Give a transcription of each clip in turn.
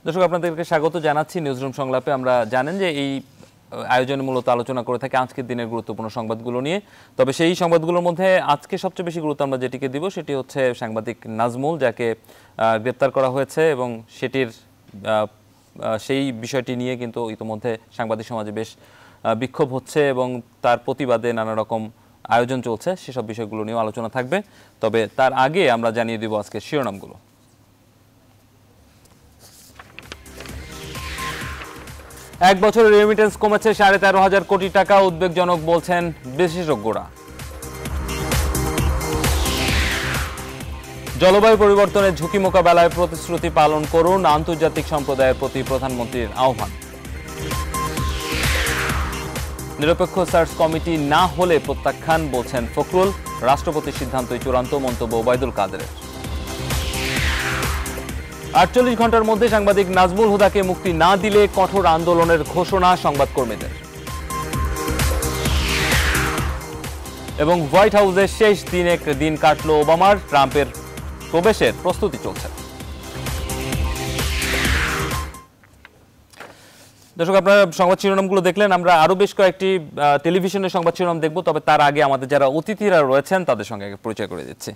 দর্শক আপনাদেরকে স্বাগত জানাচ্ছি নিউজরুম সংলাপে। আমরা জানেন যে এই আয়োজনে মূলত আলোচনা করে থাকি আজকের দিনের গুরুত্বপূর্ণ সংবাদগুলো নিয়ে। তবে সেই সংবাদগুলোর মধ্যে আজকে সবচেয়ে বেশি গুরুত্ব আমরা যেটিকে দিব সেটি হচ্ছে সাংবাদিক নাজমুল, যাকে গ্রেপ্তার করা হয়েছে এবং সেটির সেই বিষয়টি নিয়ে কিন্তু ইতিমধ্যে সাংবাদিক সমাজে বেশ বিক্ষোভ হচ্ছে এবং তার প্রতিবাদে নানা রকম আয়োজন চলছে। সেসব বিষয়গুলো নিয়েও আলোচনা থাকবে। তবে তার আগে আমরা জানিয়ে দিব আজকে শিরোনামগুলো। এক বছরের রেমিটেন্স কমেছে 13,500 কোটি টাকা, উদ্বেগজনক বলছেন বিশেষজ্ঞরা। জলবায়ু পরিবর্তনের ঝুঁকি মোকাবেলায় প্রতিশ্রুতি পালন করুন, আন্তর্জাতিক সম্প্রদায়ের প্রতি প্রধানমন্ত্রীর আহ্বান। নিরপেক্ষ সার্চ কমিটি না হলে প্রত্যাখ্যান বলছেন ফখরুল, রাষ্ট্রপতির সিদ্ধান্তই চূড়ান্ত, মন্তব্য ওবায়দুল কাদেরের। 48 ঘন্টার মধ্যে সাংবাদিক নাজমুল হুদাকে মুক্তি না দিলে কঠোর আন্দোলনের ঘোষণা সংবাদকর্মীদের। এবং হোয়াইট হাউসের শেষ দিন কাটল ওবামার, ট্রাম্পের প্রবেশের প্রস্তুতি চলছে। দর্শক আপনারা সংবাদ শিরোনামগুলো দেখলেন। আমরা আরো বেশ কয়েকটি টেলিভিশনের সংবাদ শিরোনাম দেখব, তবে তার আগে আমাদের যারা অতিথিরা রয়েছেন তাদের সঙ্গে পরিচয় করে দিচ্ছি।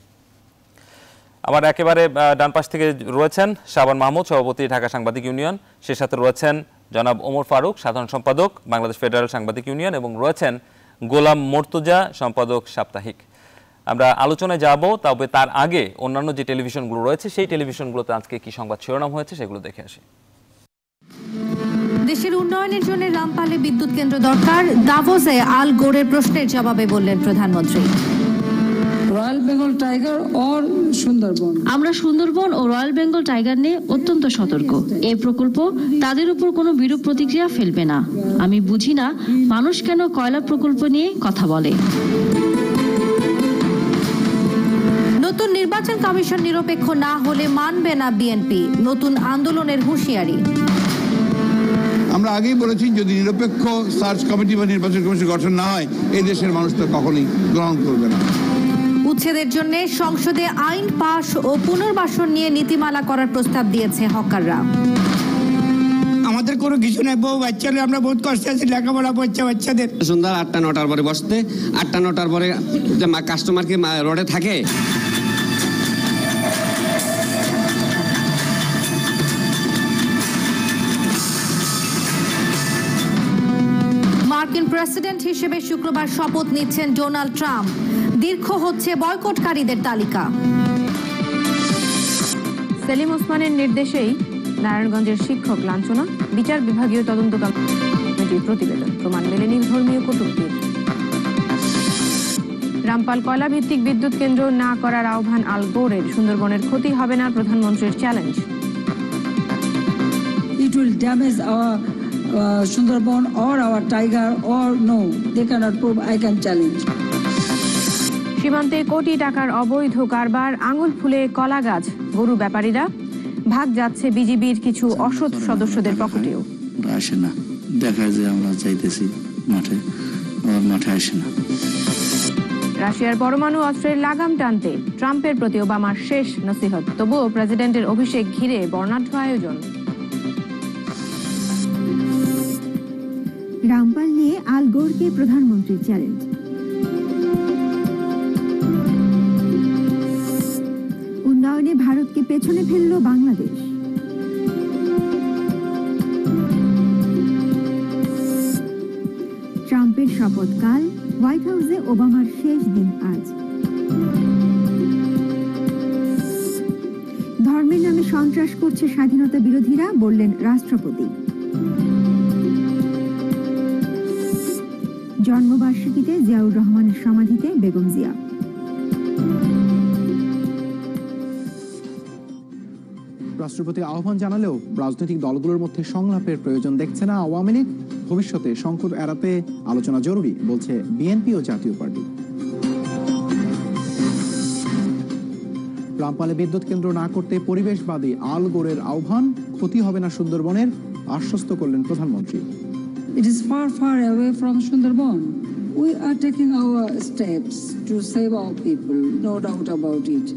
আমার একেবারে ডান পাশ থেকে রয়েছেন শাবান মাহমুদ, সভাপতি ঢাকা সাংবাদিক ইউনিয়ন। সে সাথে রয়েছেন জনাব ওমর ফারুক, সাধারণ সম্পাদক বাংলাদেশ ফেডারেল সাংবাদিক ইউনিয়ন, এবং রয়েছেন গোলাম মর্তুজা, সম্পাদক সাপ্তাহিক। আমরা আলোচনায় যাব, তবে তার আগে অন্যান্য যে টেলিভিশনগুলো রয়েছে সেই টেলিভিশনগুলোতে আজকে কি সংবাদ শিরোনাম হয়েছে সেগুলো দেখে আসি। দেশের উন্নয়নের জন্য রামপালে বিদ্যুৎ কেন্দ্র দরকার, দাভোসে আল গোরের প্রশ্নের জবাবে বললেন প্রধানমন্ত্রী। রয়্যাল বেঙ্গল টাইগার আর সুন্দরবন, আমরা সুন্দরবন ও রয়্যাল বেঙ্গল টাইগার নিয়ে অত্যন্ত সতর্ক। এই প্রকল্প তাদের উপর কোনো বিরূপ প্রতিক্রিয়া ফেলবে না। আমি বুঝি না মানুষ কেন কয়লা প্রকল্প নিয়ে কথা বলে। নতুন নির্বাচন কমিশন নিরপেক্ষ না হলে মানবে না বিএনপি, নতুন আন্দোলনের হুঁশিয়ারি। আমরা আগেই বলেছি, যদি নিরপেক্ষ সার্চ কমিটি বা নির্বাচন কমিশন গঠন না হয় এই দেশের মানুষ তো কখনোই গ্রহণ করবে না। উচ্ছেদের জন্য সংসদে আইন পাশ ও পুনর্বাসন নিয়ে নীতিমালা করার প্রস্তাব দিয়েছে হকাররা। আমাদের কোনো কিছু নাই, বউ বাচ্চা নেই, আমরা বহুত কষ্টে আছি, লেখাপড়া করছে বাচ্চাদের। সন্ধ্যা 8টা-9টার পরে বসতে, 8টা-9টার পরে কাস্টমার কি রোডে থাকে? মার্কিন প্রেসিডেন্ট হিসেবে শুক্রবার শপথ নিচ্ছেন ডোনাল্ড ট্রাম্প। দীর্ঘ হচ্ছে বয়কটকারীদের তালিকা। সেলিম ওসমানের নির্দেশেই নারায়ণগঞ্জের শিক্ষক লাঞ্ছনা, বিচার বিভাগীয় তদন্ত কমিটির প্রতিবেদন, প্রমাণ মেলেনি ধর্মীয় কটূক্তির। রামপাল কয়লা ভিত্তিক বিদ্যুৎ কেন্দ্র না করার আহ্বান আল গোরের, সুন্দরবনের ক্ষতি হবে না প্রধানমন্ত্রীর challenge. It will damage our Sundarban or our tiger, or no, they cannot prove. I can challenge. সীমান্তে কোটি টাকার অবৈধ কারবার, আঙুল ফুলে কলা গাছ, গরু ব্যাপারীরা, ভাগ যাচ্ছে বিজিবির কিছু অসৎ সদস্যদের পকেটেও। আসে না, দেখা যায় আমরা চাইতেছি মাঠে আসে না। রাশিয়ার পরমাণু অস্ত্রের লাগাম টানতে ট্রাম্পের প্রতি ওবামার শেষ নসিহত, তবুও প্রেসিডেন্টের অভিষেক ঘিরে বর্ণাঢ্য আয়োজন। রামপাল নিয়ে আল গোরকে প্রধানমন্ত্রীর চ্যালেঞ্জ। উন্নয়নে ভারতকে পেছনে ফেলল বাংলাদেশ। ট্রাম্পের শপথকাল, হোয়াইট হাউসে ওবামার শেষ দিন আজ। ধর্মের নামে সন্ত্রাস করছে স্বাধীনতা বিরোধীরা, বললেন রাষ্ট্রপতি। জন্মবার্ষিকীতে জিয়াউর রহমানের সমাধিতে বেগম জিয়া। রাষ্ট্রপতি আহ্বান জানালেও রাজনৈতিক দলগুলোর মধ্যে সংলাপের প্রয়োজন দেখছে না আওয়ামী লীগ। ভবিষ্যতে সংকট এড়াতে আলোচনা জরুরি, বলছে বিএনপি ও জাতীয় পার্টি। রামপালে বিদ্যুৎ কেন্দ্র না করতে পরিবেশবাদী আল গোরের আহ্বান, ক্ষতি হবে না সুন্দরবনের, আশ্বস্ত করলেন প্রধানমন্ত্রী। It is far, far away from Sundarban. We are taking our steps to save our people, no doubt about it.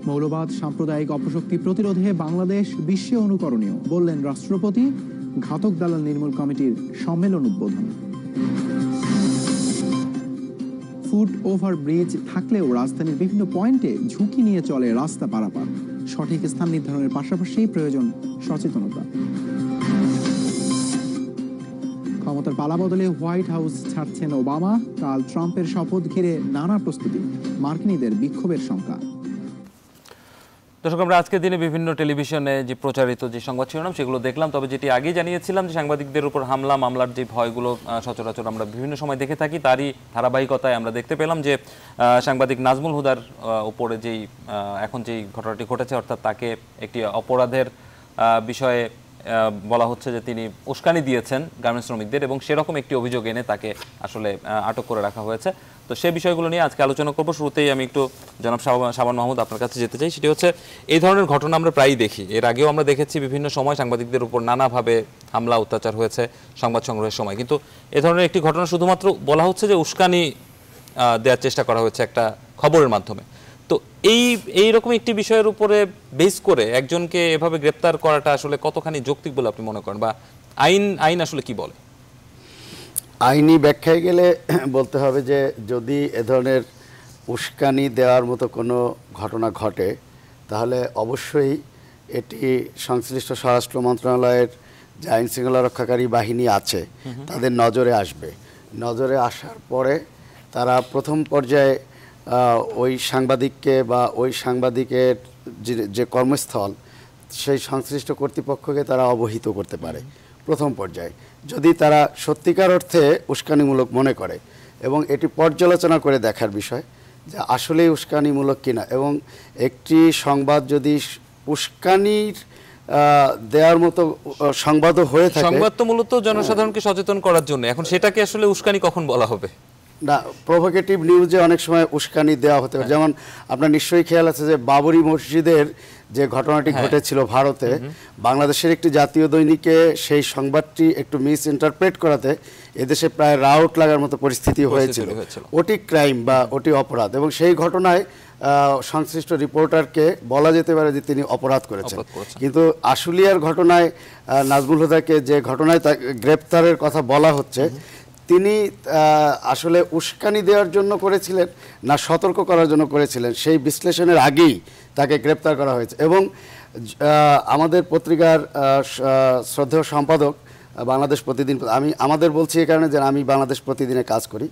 মৌলবাদ সাম্প্রদায়িক অপশক্তি প্রতিরোধে বাংলাদেশ বিশ্বে অনুকরণীয় বললেন রাষ্ট্রপতি। ঘাতক দালাল নির্মূল কমিটির সম্মেলন উদ্বোধন। ফুট ওভার ব্রিজ থাকলেও রাজধানীর বিভিন্ন পয়েন্টে ঝুঁকি নিয়ে চলে রাস্তা পারাপার। সঠিক স্থান নির্ধারণের পাশাপাশি প্রয়োজন সচেতনতা। ক্ষমতার পালাবদলে হোয়াইট হাউস ছাড়ছেন ওবামা। কাল ট্রাম্পের শপথ ঘিরে নানা প্রস্তুতি, মার্কিনীদের বিক্ষোভের শঙ্কা। দর্শক, আমরা আজকের দিনে বিভিন্ন টেলিভিশনে যে প্রচারিত যে সংবাদ শিরোনাম সেগুলো দেখলাম। তবে যেটি আগেই জানিয়েছিলাম যে সাংবাদিকদের উপর হামলা মামলার যে ভয়গুলো সচরাচর আমরা বিভিন্ন সময় দেখে থাকি, তারই ধারাবাহিকতায় আমরা দেখতে পেলাম যে সাংবাদিক নাজমুল হুদার উপরে যেই এখন যেই ঘটনাটি ঘটেছে, অর্থাৎ তাকে একটি অপরাধের বিষয়ে বলা হচ্ছে যে তিনি উস্কানি দিয়েছেন গার্মেন্টস শ্রমিকদের, এবং সেরকম একটি অভিযোগ এনে তাকে আসলে আটক করে রাখা হয়েছে। তো সেই বিষয়গুলো নিয়ে আজকে আলোচনা করব। শুরুতেই আমি একটু জনাব শাবান মাহমুদ আপনার কাছে যেতে চাই। সেটি হচ্ছে, এই ধরনের ঘটনা আমরা প্রায়ই দেখি, এর আগেও আমরা দেখেছি বিভিন্ন সময় সাংবাদিকদের উপর নানাভাবে হামলা অত্যাচার হয়েছে সংবাদ সংগ্রহের সময়, কিন্তু এ ধরনের একটি ঘটনা শুধুমাত্র বলা হচ্ছে যে উস্কানি দেওয়ার চেষ্টা করা হচ্ছে একটা খবরের মাধ্যমে। তো এই রকম একটি বিষয়ের উপরে বেস করে একজনকে এভাবে গ্রেপ্তার করাটা আসলে কতখানি যৌক্তিক বলে আপনি মনে করেন, বা আইন আসলে কি বলে? আইনি ব্যাখ্যায় গেলে বলতে হবে যে যদি এ ধরনের উস্কানি দেওয়ার মতো কোনো ঘটনা ঘটে, তাহলে অবশ্যই এটি সংশ্লিষ্ট স্বরাষ্ট্র মন্ত্রণালয়ের যে আইন শৃঙ্খলা রক্ষাকারী বাহিনী আছে তাদের নজরে আসবে। নজরে আসার পরে তারা প্রথম পর্যায়ে ওই সাংবাদিককে বা ওই সাংবাদিকের যে কর্মস্থল সেই সংশ্লিষ্ট কর্তৃপক্ষকে তারা অবহিত করতে পারে প্রথম পর্যায়ে, যদি তারা সত্যিকার অর্থে উস্কানিমূলক মনে করে, এবং এটি পর্যালোচনা করে দেখার বিষয় যে আসলেই উস্কানিমূলক কিনা। এবং একটি সংবাদ যদি উস্কানির দেওয়ার মতো সংবাদও হয়ে থাকে, সংবাদ তো মূলত জনসাধারণকে সচেতন করার জন্য, এখন সেটাকে আসলে উস্কানি কখন বলা হবে? না, প্রভোকেটিভ নিউজে অনেক সময় উস্কানি দেওয়া হতে পারে। যেমন আপনার নিশ্চয়ই খেয়াল আছে যে বাবরি মসজিদের যে ঘটনাটি ঘটেছিল ভারতে, বাংলাদেশের একটি জাতীয় দৈনিকে সেই সংবাদটি একটু মিস ইন্টারপ্রেট করাতে এদেশে প্রায় রাউট লাগার মতো পরিস্থিতি হয়েছিল। ওটি ক্রাইম বা ওটি অপরাধ, এবং সেই ঘটনায় সংশ্লিষ্ট রিপোর্টারকে বলা যেতে পারে যে তিনি অপরাধ করেছেন। কিন্তু আশুলিয়ার ঘটনায় নাজমুল হুদাকে যে ঘটনায় গ্রেপ্তারের কথা বলা হচ্ছে, তিনি আসলে উস্কানি দেওয়ার জন্য করেছিলেন না সতর্ক করার জন্য করেছিলেন, সেই বিশ্লেষণের আগেই তাকে গ্রেপ্তার করা হয়েছে। এবং আমাদের পত্রিকার শ্রদ্ধেয় সম্পাদক বাংলাদেশ প্রতিদিন, আমি আমাদের বলছি এই কারণে যে আমি বাংলাদেশ প্রতিদিনে কাজ করি,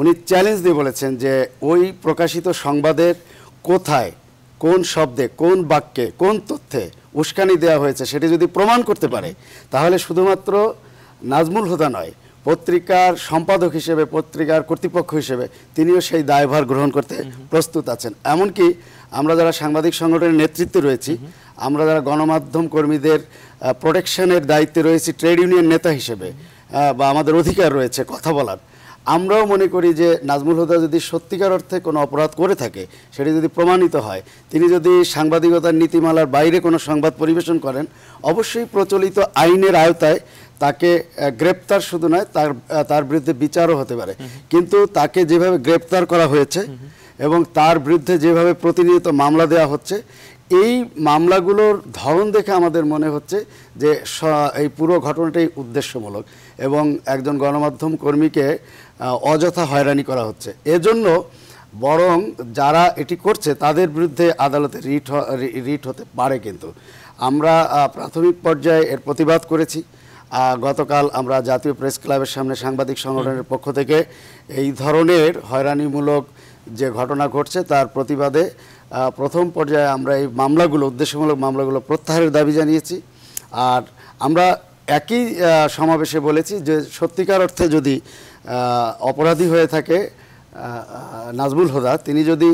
উনি চ্যালেঞ্জ দিয়ে বলেছেন যে ওই প্রকাশিত সংবাদের কোথায়, কোন শব্দে, কোন বাক্যে, কোন তথ্যে উস্কানি দেওয়া হয়েছে সেটি যদি প্রমাণ করতে পারে, তাহলে শুধুমাত্র নাজমুল হুদা নয়, পত্রিকার সম্পাদক হিসেবে, পত্রিকার কর্তৃপক্ষ হিসেবে তিনিও সেই দায়ভার গ্রহণ করতে প্রস্তুত আছেন। এমনকি আমরা যারা সাংবাদিক সংগঠনের নেতৃত্বে রয়েছি, আমরা যারা গণমাধ্যম কর্মীদের প্রোটেকশনের দায়িত্বে রয়েছি ট্রেড ইউনিয়ন নেতা হিসেবে, বা আমাদের অধিকার রয়েছে কথা বলার, আমরাও মনে করি যে নাজমুল হুদা যদি সত্যিকার অর্থে কোনো অপরাধ করে থাকে, সেটি যদি প্রমাণিত হয়, তিনি যদি সাংবাদিকতার নীতিমালার বাইরে কোনো সংবাদ পরিবেশন করেন, অবশ্যই প্রচলিত আইনের আওতায় তাকে গ্রেপ্তার শুধু নয়, তার বিরুদ্ধে বিচারও হতে পারে। কিন্তু তাকে যেভাবে গ্রেপ্তার করা হয়েছে এবং তার বিরুদ্ধে যেভাবে প্রতিনিয়ত মামলা দেওয়া হচ্ছে, এই মামলাগুলোর ধরন দেখে আমাদের মনে হচ্ছে যে এই পুরো ঘটনাটাই উদ্দেশ্যমূলক এবং একজন গণমাধ্যম কর্মীকে অযথা হয়রানি করা হচ্ছে। এজন্য বরং যারা এটি করছে তাদের বিরুদ্ধে আদালতে রিট হতে পারে। কিন্তু আমরা প্রাথমিক পর্যায়ে এর প্রতিবাদ করেছি। গতকাল আমরা জাতীয় প্রেস ক্লাবের সামনে সাংবাদিক সংগঠনের পক্ষ থেকে এই ধরনের হয়রানিমূলক যে ঘটনা ঘটছে তার প্রতিবাদে প্রথম পর্যায়ে আমরা এই মামলাগুলো, উদ্দেশ্যমূলক মামলাগুলো প্রত্যাহারের দাবি জানিয়েছি। আর আমরা একই সমাবেশে বলেছি যে সত্যিকার অর্থে যদি অপরাধী হয়ে থাকে নাজমুল হুদা, তিনি যদি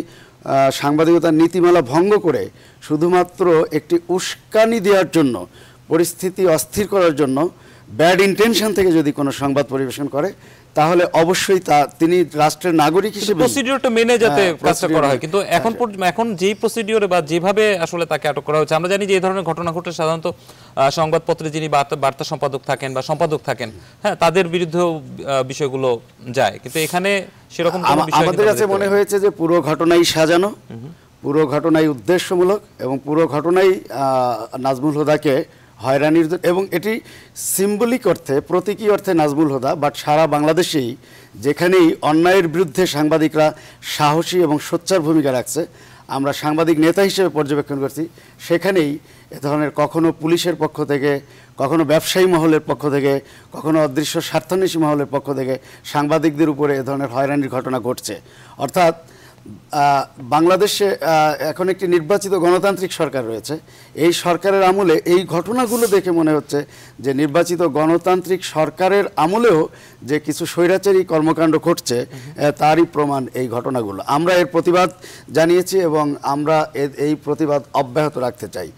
সাংবাদিকতার নীতিমালা ভঙ্গ করে শুধুমাত্র একটি উস্কানি দেওয়ার জন্য, পরিস্থিতি অস্থির করার জন্য, ব্যাড ইন্টেনশন থেকে যদি কোনো সংবাদ পরিবেশন করে, তাহলে অবশ্যই তিনি রাষ্ট্রের নাগরিক হিসেবে প্রসিডিউরটা মেনে যাতে কাজটা করা হয়। কিন্তু এখন যেই প্রসিডিউরে বা যেভাবে আসলে তাকে আটক করা হয়েছে, আমরা জানি যে এই ধরনের ঘটনা ঘটে সাধারণত সংবাদপত্রে যিনি বার্তা সম্পাদক থাকেন বা সম্পাদক থাকেন, হ্যাঁ, তাদের বিরুদ্ধেও বিষয়গুলো যায়। কিন্তু এখানে সেরকম আমাদের কাছে মনে হয়েছে যে পুরো ঘটনাই সাজানো, পুরো ঘটনাই উদ্দেশ্যমূলক এবং পুরো ঘটনাই নাজমুল হুদাকে হয়রানির, এবং এটি সিম্বলিক অর্থে, প্রতীকী অর্থে নাজমুল হুদা, বাট সারা বাংলাদেশেই যেখানেই অন্যায়ের বিরুদ্ধে সাংবাদিকরা সাহসী এবং সোচ্চার ভূমিকা রাখছে, আমরা সাংবাদিক নেতা হিসেবে পর্যবেক্ষণ করছি, সেখানেই এ ধরনের কখনো পুলিশের পক্ষ থেকে, কখনো ব্যবসায়ী মহলের পক্ষ থেকে, কখনো অদৃশ্য স্বার্থান্বেষী মহলের পক্ষ থেকে সাংবাদিকদের উপরে এ ধরনের হয়রানির ঘটনা ঘটছে। অর্থাৎ বাংলাদেশে এখন একটি নির্বাচিত গণতান্ত্রিক সরকার রয়েছে। এই সরকারের আমলে এই ঘটনাগুলো দেখে মনে হচ্ছে যে নির্বাচিত গণতান্ত্রিক সরকারের আমলেও যে কিছু স্বৈরাচারী কর্মকাণ্ড ঘটছে তারই প্রমাণ এই ঘটনাগুলো। আমরা এর প্রতিবাদ জানিয়েছি এবং আমরা এই প্রতিবাদ অব্যাহত রাখতে চাই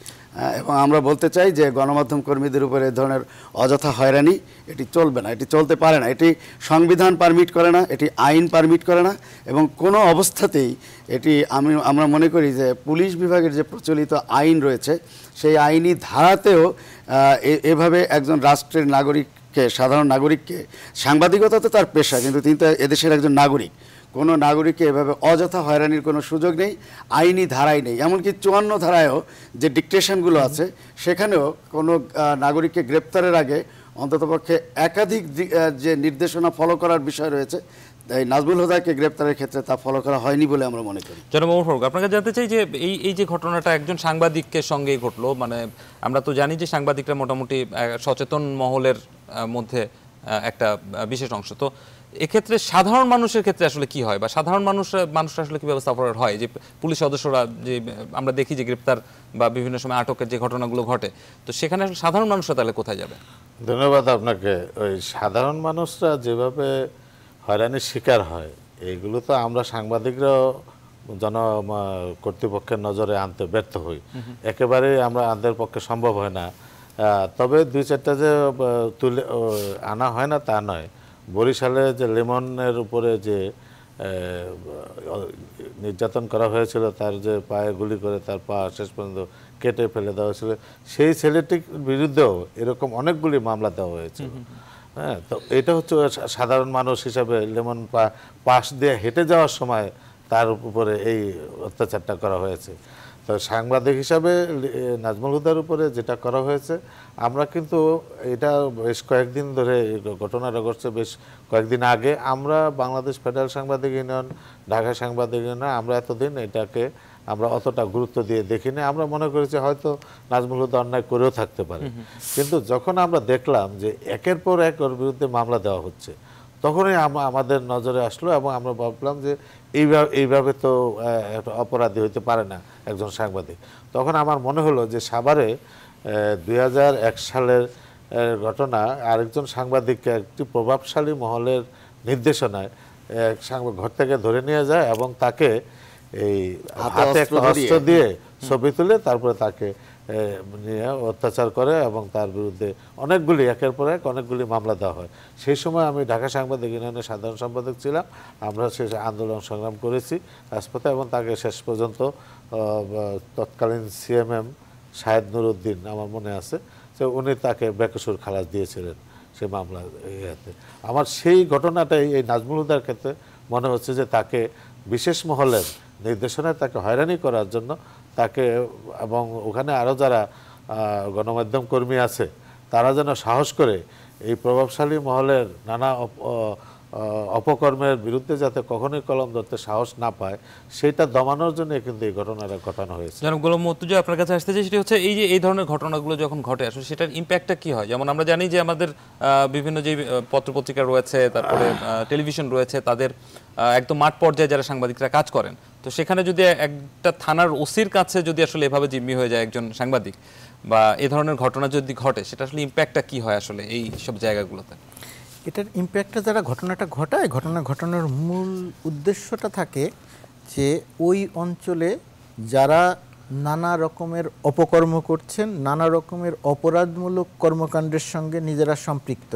এবং আমরা বলতে চাই যে গণমাধ্যম কর্মীদের উপরে এ ধরনের অযথা হয়রানি এটি চলবে না, এটি চলতে পারে না, এটি সংবিধান পারমিট করে না, এটি আইন পারমিট করে না এবং কোনো অবস্থাতেই এটি আমরা মনে করি যে পুলিশ বিভাগের যে প্রচলিত আইন রয়েছে সেই আইনি ধারাতেও এভাবে একজন রাষ্ট্রের নাগরিককে, সাধারণ নাগরিককে, সাংবাদিকতা তো তার পেশা, কিন্তু তিনি তো এদেশের একজন নাগরিক, কোনো নাগরিককে এভাবে অযথা হয়রানির কোনো সুযোগ নেই, আইনি ধারাই নেই। এমনকি 54 ধারায়ও যে ডিকটেশনগুলো আছে সেখানেও কোনো নাগরিককে গ্রেপ্তারের আগে অন্ততপক্ষে একাধিক যে নির্দেশনা ফলো করার বিষয় রয়েছে, এই নাজমুল হুদাকে গ্রেপ্তারের ক্ষেত্রে তা ফলো করা হয়নি বলে আমরা মনে করি। জনাব ওমর ফারুক, আপনাকে জানতে চাই যে এই যে ঘটনাটা একজন সাংবাদিকের সঙ্গেই ঘটলো, মানে আমরা তো জানি যে সাংবাদিকরা মোটামুটি সচেতন মহলের মধ্যে একটা বিশেষ অংশ, তো এক্ষেত্রে সাধারণ মানুষের ক্ষেত্রে আসলে কি হয় বা সাধারণ মানুষরা আসলে কিভাবে সাফার হয়? যে পুলিশ সদস্যরা যে আমরা দেখি যে গ্রেপ্তার বা বিভিন্ন সময় আটকের যে ঘটনাগুলো ঘটে, তো সেখানে আসলে সাধারণ মানুষরা তাহলে কোথায় যাবে? ধন্যবাদ আপনাকে। ওই সাধারণ মানুষরা যেভাবে হয়রানির শিকার হয়, এইগুলো তো আমরা সাংবাদিকরাও কর্তৃপক্ষের নজরে আনতে ব্যর্থ হই, একেবারেই আমরা আমাদের পক্ষে সম্ভব হয় না। তবে 2-4টা যে তুলে আনা হয় না তা নয়। বরিশালে যে লেমনের উপরে যে নির্যাতন করা হয়েছিল, তার যে পায়ে গুলি করে তার পা শেষ পর্যন্ত কেটে ফেলে দেওয়া হয়েছিল, সেই ছেলেটির বিরুদ্ধেও এরকম অনেকগুলি মামলা দেওয়া হয়েছিল। হ্যাঁ, তো এটা হচ্ছে সাধারণ মানুষ হিসাবে লেমন পাশ দিয়ে হেঁটে যাওয়ার সময় তার উপরে এই অত্যাচারটা করা হয়েছে। তো সাংবাদিক হিসাবে নাজমুল হুদার উপরে যেটা করা হয়েছে, আমরা কিন্তু এটা বেশ কয়েকদিন ধরে ঘটনাটা ঘটছে, বেশ কয়েকদিন আগে আমরা বাংলাদেশ ফেডারেল সাংবাদিক ইউনিয়ন, ঢাকা সাংবাদিক ইউনিয়ন, আমরা এতদিন এটাকে আমরা অতটা গুরুত্ব দিয়ে দেখিনি। আমরা মনে করেছি হয়তো নাজমুল হুদা অন্যায় করেও থাকতে পারে, কিন্তু যখন আমরা দেখলাম যে একের পর এক ওর বিরুদ্ধে মামলা দেওয়া হচ্ছে, তখনই আমাদের নজরে আসলো এবং আমরা ভাবলাম যে এইভাবে তো অপরাধী হইতে পারে না একজন সাংবাদিক। তখন আমার মনে হলো যে সাভারে 2001 সালের ঘটনা, আরেকজন সাংবাদিককে একটি প্রভাবশালী মহলের নির্দেশনায় ঘর থেকে ধরে নিয়ে যায় এবং তাকে এই হাতে একটা অস্ত্র দিয়ে ছবি তুলে তারপরে তাকে নিয়ে অত্যাচার করে এবং তার বিরুদ্ধে অনেকগুলি একের পর এক অনেকগুলি মামলা দেওয়া হয়। সেই সময় আমি ঢাকা সাংবাদিক ইউনিয়নের সাধারণ সম্পাদক ছিলাম। আমরা শেষ আন্দোলন সংগ্রাম করেছি রাজপথে এবং তাকে শেষ পর্যন্ত তৎকালীন সিএমএম শাহেদ নুরুদ্দিন, আমার মনে আছে যে উনি তাকে বেকসুর খালাস দিয়েছিলেন সেই মামলা ইয়েতে। আমার সেই ঘটনাটাই এই নাজমুল হুদার ক্ষেত্রে মনে হচ্ছে যে তাকে বিশেষ মহলের নির্দেশনায় তাকে হয়রানি করার জন্য তাকে, এবং ওখানে আরও যারা গণমাধ্যম কর্মী আছে তারা যেন সাহস করে এই প্রভাবশালী মহলের নানা অপকর্মের বিরুদ্ধে যাতে কখনোই কলম ধরতে সাহস না পায়, সেটা দমানোর জন্য কিন্তু এই ঘটনাটা ঘটানো হয়েছে। জনাব গোলাম মর্তুজা, আপনার কাছে আসতে চাই, সেটা হচ্ছে এই যে এই ধরনের ঘটনাগুলো যখন ঘটে আসলে সেটার ইম্প্যাক্টটা কি হয়? যেমন আমরা জানি যে আমাদের বিভিন্ন যে পত্রপত্রিকা রয়েছে, তারপরে টেলিভিশন রয়েছে, তাদের একদম মাঠ পর্যায়ে যারা সাংবাদিকরা কাজ করেন, তো সেখানে যদি একটা থানার ওসির কাছে যদি আসলে এভাবে জিম্মি হয়ে যায় একজন সাংবাদিক বা এই ধরনের ঘটনা যদি ঘটে, সেটা আসলে ইম্প্যাক্টটা কি হয় আসলে এই সব জায়গাগুলোতে? এটার ইম্প্যাক্টটা যারা ঘটনাটা ঘটায়, ঘটনার মূল উদ্দেশ্যটা থাকে যে ওই অঞ্চলে যারা নানা রকমের অপকর্ম করছেন, নানা রকমের অপরাধমূলক কর্মকাণ্ডের সঙ্গে নিজেরা সম্পৃক্ত,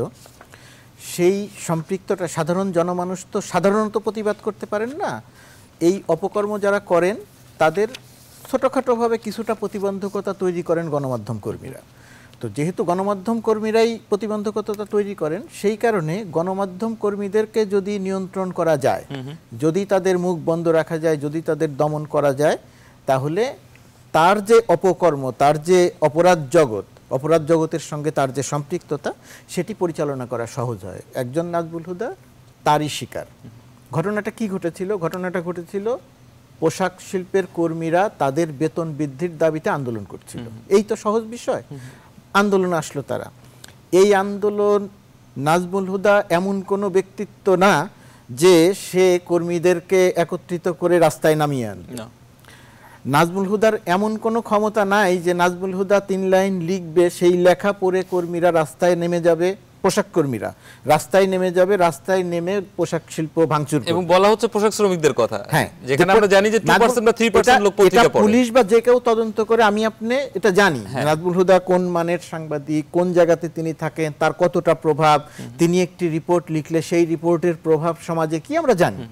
সেই সম্পৃক্তটা সাধারণ জনমানুষ তো সাধারণত প্রতিবাদ করতে পারেন না। এই অপকর্ম যারা করেন তাদের ছোটোখাটোভাবে কিছুটা প্রতিবন্ধকতা তৈরি করেন গণমাধ্যম কর্মীরা। তো যেহেতু গণমাধ্যম কর্মীরাই প্রতিবন্ধকতা তৈরি করেন, সেই কারণে গণমাধ্যম কর্মীদেরকে যদি নিয়ন্ত্রণ করা যায়, যদি তাদের মুখ বন্ধ রাখা যায়, যদি তাদের দমন করা যায়, তাহলে তার যে অপকর্ম, তার যে অপরাধ জগতের সঙ্গে তার যে সম্পৃক্ততা, সেটি পরিচালনা করা সহজ হয়। একজন নাজবুল হুদা তারই শিকার। ঘটনাটা কি ঘটেছিল? ঘটনাটা ঘটেছিল পোশাক শিল্পের কর্মীরা তাদের বেতন বৃদ্ধির দাবিতে আন্দোলন করছিল। এই তো সহজ বিষয়। আন্দোলন আসলো তারা। এই আন্দোলন, নাজমুল হুদা এমন কোনো ব্যক্তিত্ব না যে সে কর্মীদেরকে একত্রিত করে রাস্তায় নামিয়ে আনবে। নাজমুল হুদার এমন কোনো ক্ষমতা নাই যে নাজমুল হুদা 3 লাইন লিখবে, সেই লেখা পড়ে কর্মীরা রাস্তায় নেমে যাবে, পোশাক কর্মীরা রাস্তায় নেমে যাবে, রাস্তায় নেমে পোশাক শিল্প ভাঙচুর করবে। এবং বলা হচ্ছে পোশাক শ্রমিকদের কথা। হ্যাঁ, যেখানে আমরা জানি যে 2% বা 3% লোক পত্রিকা পড়ে। পুলিশ বা যে কেউ তদন্ত করে, আমি আপনি এটা জানি নাজমুল হুদা কোন মানের সাংবাদিক, কোন জায়গাতে তিনি থাকেন, তার কতটা প্রভাব, তিনি একটি রিপোর্ট লিখলে সেই রিপোর্টের প্রভাব সমাজে কি আমরা জানি।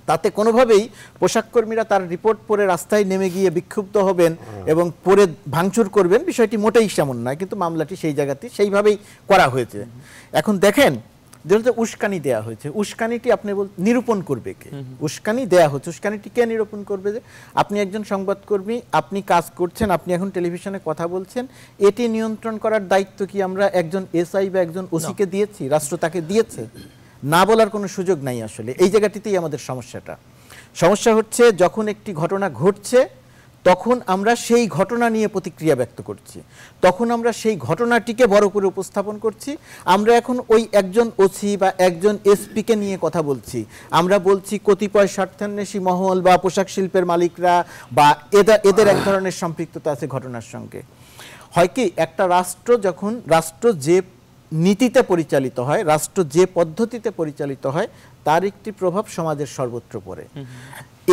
তাতে কোনোভাবেই পোশাক কর্মীরা তার রিপোর্ট পড়ে রাস্তায় নেমে গিয়ে বিক্ষুব্ধ হবেন এবং পরে ভাঙচুর করবেন, বিষয়টি মোটেই সেমন নয়। কিন্তু মামলাটি সেই জায়গাতে সেইভাবেই করা হয়েছে। এখন দেখেন, যেহেতু উস্কানি দেয়া হয়েছে, উস্কানিটি আপনি নিরূপণ করবে কে? উস্কানি দেয়া হচ্ছে, উস্কানিটি কে নিরূপণ করবে? যে আপনি একজন সংবাদকর্মী, আপনি কাজ করছেন, আপনি এখন টেলিভিশনে কথা বলছেন, এটি নিয়ন্ত্রণ করার দায়িত্ব কি আমরা একজন এসআই বা একজন ওসিকে দিয়েছি? রাষ্ট্র তাকে দিয়েছে? না বলার কোনো সুযোগ নাই। আসলে এই জায়গাটিতেই আমাদের সমস্যা হচ্ছে, যখন একটি ঘটনা ঘটছে তখন আমরা সেই ঘটনা নিয়ে প্রতিক্রিয়া ব্যক্ত করছি, তখন আমরা সেই ঘটনাটিকে বড় করে উপস্থাপন করছি। আমরা এখন ওই একজন ওসি বা একজন এসপিকে নিয়ে কথা বলছি, আমরা বলছি কতিপয় স্বার্থান্বেষী মহল বা পোশাক শিল্পের মালিকরা বা এদের এক ধরনের সম্পৃক্ততা আছে ঘটনার সঙ্গে। হয় কি, একটা রাষ্ট্র যখন, রাষ্ট্র যে নীতিতে পরিচালিত হয়, রাষ্ট্র যে পদ্ধতিতে পরিচালিত হয়, তার একটি প্রভাব সমাজের সর্বত্র পড়ে।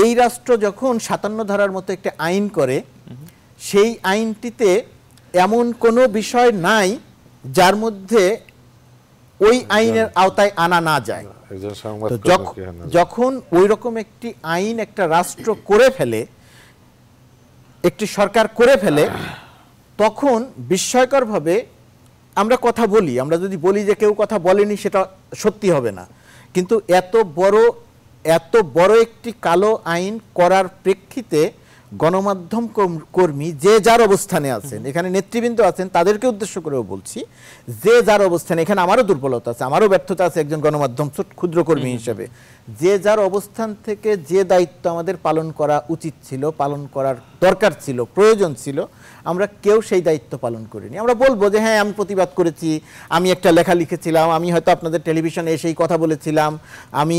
এই রাষ্ট্র যখন 57 ধারার মতো একটা আইন করে, সেই আইনটিতে এমন কোনো বিষয় নাই যার মধ্যে ওই আইনের আওতায় আনা না যায়। যখন ওই রকম একটি আইন একটা রাষ্ট্র করে ফেলে, একটি সরকার করে ফেলে, তখন বিস্ময়করভাবে আমরা কথা বলি। আমরা যদি বলি যে কেউ কথা বলেনি, সেটা সত্যি হবে না। কিন্তু এত বড় একটি কালো আইন করার প্রেক্ষিতে গণমাধ্যম কর্মী যে যার অবস্থানে আছেন, এখানে নেতৃবৃন্দ আছেন, তাদেরকে উদ্দেশ্য করেও বলছি, যে যার অবস্থানে, এখানে আমারও দুর্বলতা আছে, আমারও ব্যর্থতা আছে একজন গণমাধ্যম ক্ষুদ্র কর্মী হিসেবে, যে যার অবস্থান থেকে যে দায়িত্ব আমাদের পালন করা উচিত ছিল, পালন করার দরকার ছিল, প্রয়োজন ছিল, আমরা কেউ সেই দায়িত্ব পালন করিনি। আমরা বলবো যে হ্যাঁ, আমি প্রতিবাদ করেছি, আমি একটা লেখা লিখেছিলাম, আমি হয়তো আপনাদের টেলিভিশনে এসেই কথা বলেছিলাম, আমি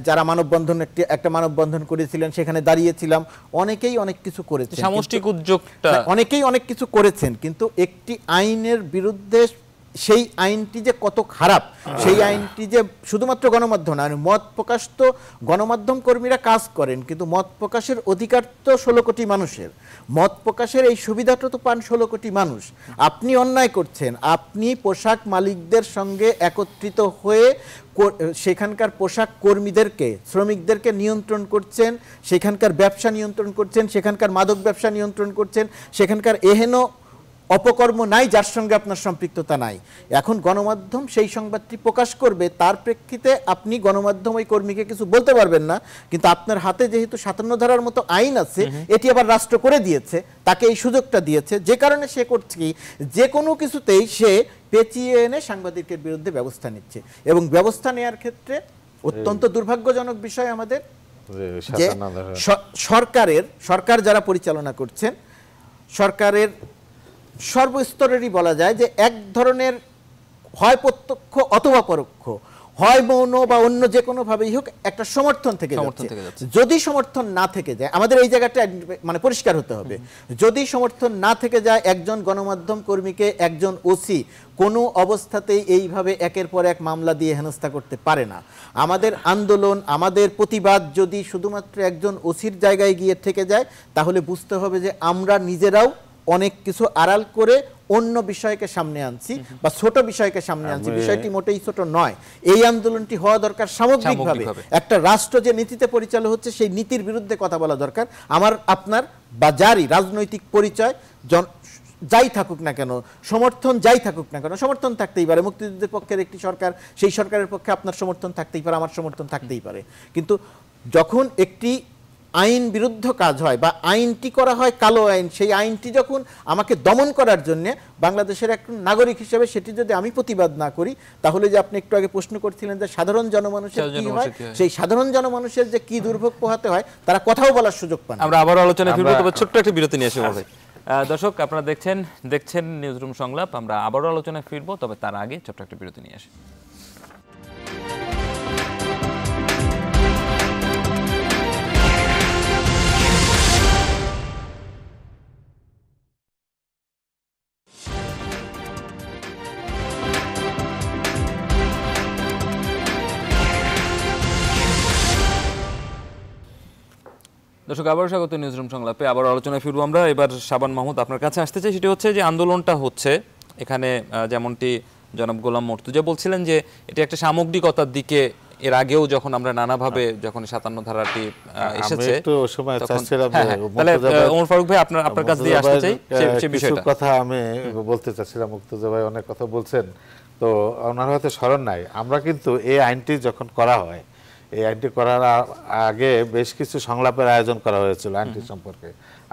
যারা মানববন্ধন একটা মানববন্ধন করেছিলেন সেখানে দাঁড়িয়েছিলাম, অনেকেই অনেক কিছু করেছেন, সামষ্টিক উদ্যোগটা অনেকেই অনেক কিছু করেছেন। কিন্তু একটি আইনের বিরুদ্ধে সেই আইনটি যে কত খারাপ, সেই আইনটি যে শুধুমাত্র গণমাধ্যম না, মত প্রকাশ তো গণমাধ্যম কর্মীরা কাজ করেন, কিন্তু মত প্রকাশের অধিকার তো 16 কোটি মানুষের, মত প্রকাশের এই সুবিধাটা তো পান 16 কোটি মানুষ। আপনি অন্যায় করছেন, আপনি পোশাক মালিকদের সঙ্গে একত্রিত হয়ে সেখানকার পোশাক কর্মীদেরকে, শ্রমিকদেরকে নিয়ন্ত্রণ করছেন, সেখানকার ব্যবসা নিয়ন্ত্রণ করছেন, সেখানকার মাদক ব্যবসা নিয়ন্ত্রণ করছেন, সেখানকার এহেন অপকর্ম নাই যার সঙ্গে আপনার সম্পৃক্ততা নাই। এখন গণমাধ্যম সেই সংবাদটি প্রকাশ করবে, তার প্রেক্ষিতে আপনি গণমাধ্যম ওই কর্মীকে কিছু বলতে পারবেন না। কিন্তু আপনার হাতে যেহেতু 57 ধারার মতো আইন আছে, এটি আবার রাষ্ট্র করে দিয়েছে, তাকে এই সুযোগটা দিয়েছে, যে কারণে সে করছে কি, যে কোনো কিছুতেই সে পেঁচিয়ে এনে সাংবাদিকের বিরুদ্ধে ব্যবস্থা নিচ্ছে। এবং ব্যবস্থা নেওয়ার ক্ষেত্রে অত্যন্ত দুর্ভাগ্যজনক বিষয় আমাদের যে সরকার যারা পরিচালনা করছেন, সরকারের সর্বস্তরেরই বলা যায় যে এক ধরনের হয় প্রত্যক্ষ অথবা পরোক্ষ, হয় মৌন বা অন্য যে কোনো ভাবেই হোক, একটা সমর্থন থেকে যাচ্ছে। যদি সমর্থন না থেকে যায়, আমাদের এই জায়গাটা মানে পরিষ্কার হতে হবে, যদি সমর্থন না থেকে যায়, একজন গণমাধ্যম কর্মীকে একজন ওসি কোনো অবস্থাতেই এইভাবে একের পর এক মামলা দিয়ে হেনস্থা করতে পারে না। আমাদের আন্দোলন, আমাদের প্রতিবাদ যদি শুধুমাত্র একজন ওসির জায়গায় গিয়ে থেকে যায়, তাহলে বুঝতে হবে যে আমরা নিজেরাও অনেক কিছু আড়াল করে অন্য বিষয়কে সামনে আনছি বা ছোট বিষয়কে সামনে আনছি। বিষয়টি মোটেই ছোট নয়। এই আন্দোলনটি হওয়া দরকার সামগ্রিকভাবে। একটা রাষ্ট্র যে নীতিতে পরিচালিত হচ্ছে, সেই নীতির বিরুদ্ধে কথা বলা দরকার। আমার, আপনার বা যারই রাজনৈতিক পরিচয় যাই থাকুক না কেন, সমর্থন যাই থাকুক না কেন, সমর্থন থাকতেই পারে। মুক্তিযুদ্ধের পক্ষের একটি সরকার, সেই সরকারের পক্ষে আপনার সমর্থন থাকতেই পারে, আমার সমর্থন থাকতেই পারে। কিন্তু যখন একটি আইন বিরুদ্ধ কাজ হয় বা আইনটি করা হয় কালো আইন, সেই আইনটি যখন আমাকে দমন করার জন্য বাংলাদেশের এক নাগরিক হিসেবে সেটি যদি আমি প্রতিবাদ না করি, তাহলে যে আপনি একটু আগে প্রশ্ন করছিলেন যে সাধারণ জনমানুষের কি হয়, সেই সাধারণ জনমানুষের যে কি দুর্ভোগ পোহাতে হয় তারা কথাও বলার সুযোগ পান। আমরা আবার আলোচনা ফিরবো, তবে ছোট্ট একটা বিরতি নিয়ে এসে বলবে। দর্শক আপনারা দেখছেন নিউজরুম সংলাপ। আমরা আবারও আলোচনায় ফিরবো, তবে তার আগে ছোট্ট একটা বিরতি নিয়ে আসি। দর্শক আবারও স্বাগত নিউজরুম সংলাপে। আবার আলোচনায় ফিরবো আমরা। এবার শাবান মাহমুদ আপনার কাছে আসতে চাই। সেটি হচ্ছে যে আন্দোলনটা হচ্ছে এখানে, যেমনটি জনাব গোলাম মর্তুজা বলছিলেন যে এটি একটা সামগ্রিকতার দিকে এর আগেও যখন আমরা নানাভাবে যখন 57 ধারাটি এসেছে, তাহলে ওমর ফারুক ভাই আপনার কাছে দিয়ে আসতে চাই সেই বিষয়টা। কথা আমি বলতে চাচ্ছিলাম, মুর্তজা ভাই অনেক কথা বলছেন, তো ওনার হয়তো স্মরণ নাই। আমরা কিন্তু এই আইনটি যখন করা হয়, এই আইনটি করার আগে বেশ কিছু সংলাপের আয়োজন করা হয়েছিল আইনটি সম্পর্কে।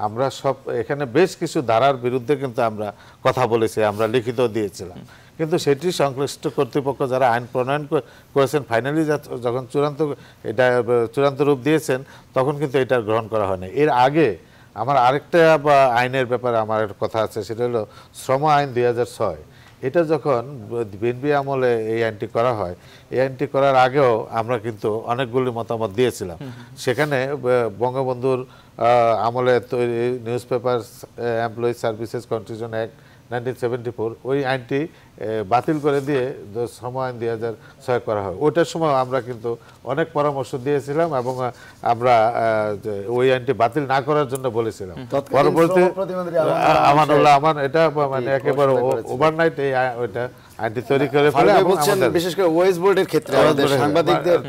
আমরা সব এখানে বেশ কিছু ধারার বিরুদ্ধে কিন্তু আমরা কথা বলেছি, আমরা লিখিত দিয়েছিলাম, কিন্তু সেটি সংশ্লিষ্ট কর্তৃপক্ষ যারা আইন প্রণয়ন করেছেন ফাইনালি যখন চূড়ান্ত রূপ দিয়েছেন, তখন কিন্তু এটা গ্রহণ করা হয়নি। এর আগে আমার আরেকটা আইনের ব্যাপারে আমার কথা আছে, সেটা হলো শ্রম আইন 2006। এটা যখন বিএনপি আমলে এই আইনটি করা হয়, এই আইনটি করার আগেও আমরা কিন্তু অনেকগুলি মতামত দিয়েছিলাম। সেখানে বঙ্গবন্ধুর আমলে তৈরি news paper employee services contribution act 1974, ওই আইনটি বাতিল করে দিয়ে শ্রম আইন 2006 করা হয়। ওইটার সময় আমরা কিন্তু অনেক পরামর্শ দিয়েছিলাম এবং আমরা ওই আইনটি বাতিল না করার জন্য বলেছিলাম। পরবর্তী আমানুল্লাহ আমান এটা মানে একেবারে ওভারনাইট এই ওইটা আইনটি তৈরি করে ফেলে, বিশেষ করে ওয়েস বোর্ডের ক্ষেত্রে আমাদের সাংবাদিকদের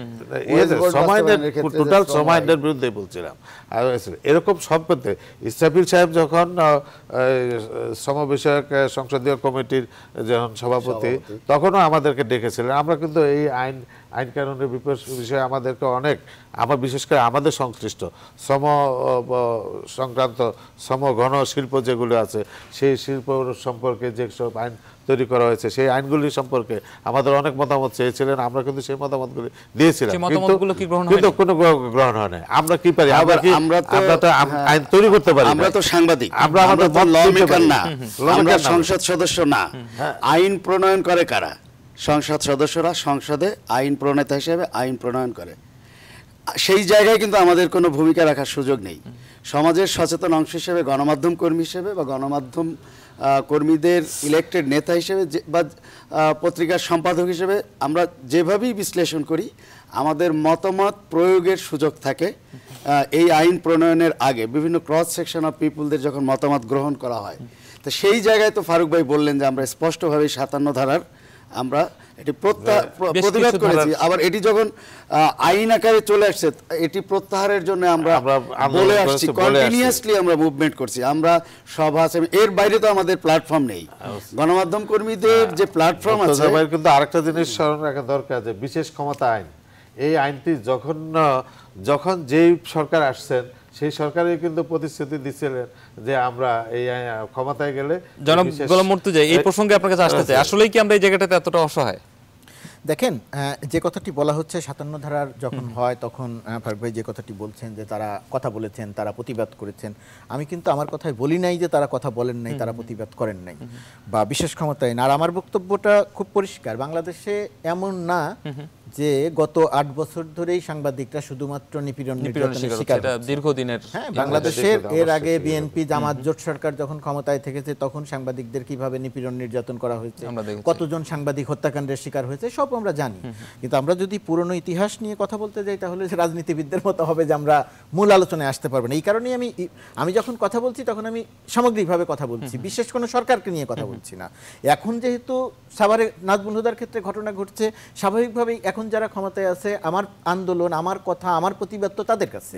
টোটাল শ্রম আইনের বিরুদ্ধে বলছিলাম। এরকম সব করতে ইসরাফিল সাহেব যখন শ্রম বিষয়ক সংসদীয় কমিটির যখন সভাপতি, তখনও আমাদেরকে ডেকেছিলেন। আমরা কিন্তু এই আইন কানুনের বিষয়ে আমাদেরকে অনেক, আমার বিশেষ করে আমাদের সংশ্লিষ্ট শ্রম সংক্রান্ত শ্রম ঘন শিল্প যেগুলো আছে, সেই শিল্প সম্পর্কে যেসব আইন তৈরি করা হয়েছে, সেই আইনগুলি সম্পর্কে আমাদের অনেক মতামত চেয়েছিলেন। আমরা কিন্তু সেই মতামতগুলি দিয়েছিলাম, কিন্তু কোনো গ্রহণ হয় না। আমরা কি পারি? আমরা তো আইন তৈরি করতে পারি, আমরা তো সাংবাদিক, আমরা ল মেকার না, আমরা সংসদ সদস্য না। আইন প্রণয়ন করে কারা? সংসদ সদস্যরা সংসদে আইন প্রণেতা হিসেবে আইন প্রণয়ন করে। সেই জায়গায় কিন্তু আমাদের কোনো ভূমিকা রাখার সুযোগ নেই। সমাজের সচেতন অংশ হিসেবে, গণমাধ্যম কর্মী হিসেবে বা গণমাধ্যম কর্মীদের ইলেক্টেড নেতা হিসেবে বা পত্রিকার সম্পাদক হিসেবে আমরা যেভাবেই বিশ্লেষণ করি, আমাদের মতামত প্রয়োগের সুযোগ থাকে। এই আইন প্রণয়নের আগে বিভিন্ন ক্রস সেকশন অফ পিপুলদের যখন মতামত গ্রহণ করা হয়, তো সেই জায়গায় তো ফারুক ভাই বললেন যে আমরা স্পষ্টভাবে 57 ধারার আমরা এটি প্রতিবাদ করেছি। আবার এটি যখন আইন আকারে চলে আসছে, এটি প্রত্যাহারের জন্য আমরা বলে আসছি, কন্টিনিউয়াসলি আমরা মুভমেন্ট করছি। আমরা সভা, এর বাইরে তো আমাদের প্ল্যাটফর্ম নেই। গণমাধ্যম কর্মীদের যে প্ল্যাটফর্ম আছে, কিন্তু আরেকটা জিনিস স্মরণ রাখা দরকার, যে বিশেষ ক্ষমতা আইন, এই আইনটি যখন যেই সরকার আসছেন, সেই সরকারই কিন্তু প্রতিশ্রুতি দিচ্ছিলেন যে আমরা এই ক্ষমতায় গেলে। জনাব গোলাম মর্তুজা, এই প্রসঙ্গে আপনার কাছে আসতে চাই, আসলেই কি আমরা এই জায়গাটাতে এতটা অসহায়? দেখেন, যে কথাটি বলা হচ্ছে 57 ধারার যখন হয়, তখন ফারুক ভাই যে কথাটি বলছেন যে তারা কথা বলেছেন, তারা প্রতিবাদ করেছেন, আমি কিন্তু আমার কথায় বলি নাই যে তারা কথা বলেন নাই, তারা প্রতিবাদ করেন নাই বা বিশেষ ক্ষমতায় না। আর আমার বক্তব্যটা খুব পরিষ্কার, বাংলাদেশে এমন না যে গত 8 বছর ধরেই সাংবাদিকরা শুধুমাত্র নিপীড়ন নির্যাতনের শিকার, দীর্ঘদিনের। হ্যাঁ, বাংলাদেশের এর আগে বিএনপি জামাত জোট সরকার যখন ক্ষমতায় থেকেছে, তখন সাংবাদিকদের কিভাবে নিপীড়ন নির্যাতন করা হয়েছে, কতজন সাংবাদিক হত্যাকাণ্ডের শিকার হয়েছে, সব আমরা জানি। কিন্তু আমরা যদি পুরনো ইতিহাস নিয়ে কথা বলতে যাই, তাহলে রাজনীতিবিদদের মতো হবে যে আমরা মূল আলোচনায় আসতে পারবো না। এই কারণেই আমি যখন কথা বলছি, তখন আমি সামগ্রিকভাবে কথা বলছি, বিশেষ কোনো সরকারকে নিয়ে কথা বলছি না। এখন যেহেতু সাভারে নাজমুল হুদার ক্ষেত্রে ঘটনা ঘটছে, স্বাভাবিকভাবেই এখন এখন যারা ক্ষমতায় আছে, আমার আন্দোলন, আমার কথা, আমার প্রতিবাদ তো তাদের কাছে,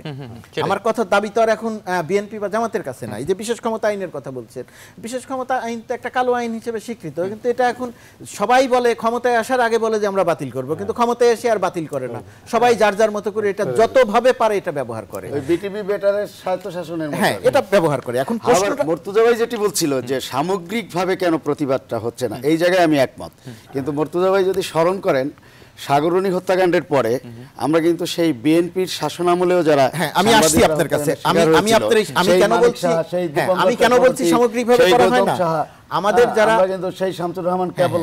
আমার কথার দাবি তো আর এখন বিএনপি বা জামাতের কাছে নাই। যে বিশেষ ক্ষমতা আইনের কথা বলছেন, বিশেষ ক্ষমতা আইন তো একটা কালো আইন হিসেবে স্বীকৃত, কিন্তু এটা এখন সবাই বলে ক্ষমতায় আসার আগে বলে যে আমরা বাতিল করব, কিন্তু ক্ষমতায় এসে আর বাতিল করে না, সবাই যার যার মতো করে এটা যতভাবে পারে এটা ব্যবহার করে, বিটিভি বেটারের স্বায়ত্তশাসনের মতো। হ্যাঁ, এটা ব্যবহার করে। এখন প্রশ্নটা মুর্তজা ভাই যেটি বলছিল যে সামগ্রিকভাবে কেন প্রতিবাদটা হচ্ছে না, এই জায়গায় আমি একমত। কিন্তু মুর্তজা ভাই যদি স্মরণ করেন, সাগররণী হত্যাকাণ্ডের পরে আমরা কিন্তু সেই বিএনপির শাসনামলেও যারা, আমি আসছি আপনার কাছে, আমি কেন বলছি সামগ্রিকভাবে করা হয় না, আমাদের যারা কিন্তু সেই শামসুর রহমান কেবল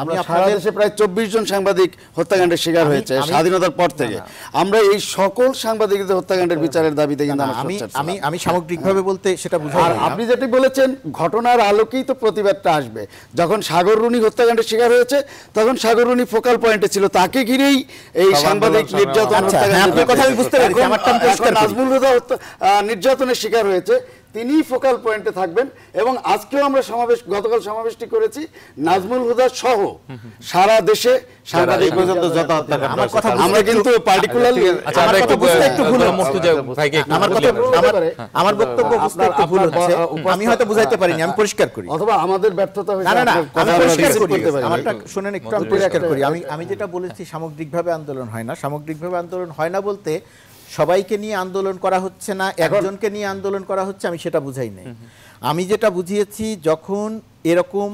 আমরা সারা দেশে প্রায় 24 জন সাংবাদিক হত্যাকাণ্ডের শিকার হয়েছে স্বাধীনতার পর থেকে। আমরা এই সকল সাংবাদিকদের হত্যাকাণ্ডের বিচারের দাবিতে কিন্তু আমি সামগ্রিকভাবে বলতে সেটা বুঝাই। আর আপনি যেটি বলেছেন ঘটনার আলোকেই তো প্রতিবাদটা আসবে। যখন সাগররণী হত্যাকাণ্ডের শিকার হয়েছে তখন সাগররণী ফোকাল পয়েন্টে ছিল, তাকে ঘিরেই এই সাংবাদিক নির্যাতন, নাজমুল হুদা নির্যাতনের শিকার হয়েছে, তিনি ফোকাল পয়েন্টে থাকবেন। এবং আজকেও আমরা গতকাল সমাবেশটি করেছি, নাজমুল হুদা সহ সারা দেশে সাংবাদিক পর্যন্ত যত আমরা কিন্তু পার্টিকুলারলি আমার বক্তব্য বুঝতে একটু ভুল হচ্ছে, আমি হয়তো বুঝাইতে পারিনি, আমি পরিষ্কার করি, অথবা আমাদের ব্যর্থতা হয়েছে। না, আমি পরিষ্কার করি, আমারটা শুনেন একটু, আমি পরিষ্কার করি। আমি যেটা বলেছি সামগ্রিকভাবে আন্দোলন হয় না, সামগ্রিকভাবে আন্দোলন হয় না বলতে সবাইকে নিয়ে আন্দোলন করা হচ্ছে না, একজনকে নিয়ে আন্দোলন করা হচ্ছে, আমি সেটা বুঝাই নাই। আমি যেটা বুঝিয়েছি, যখন এরকম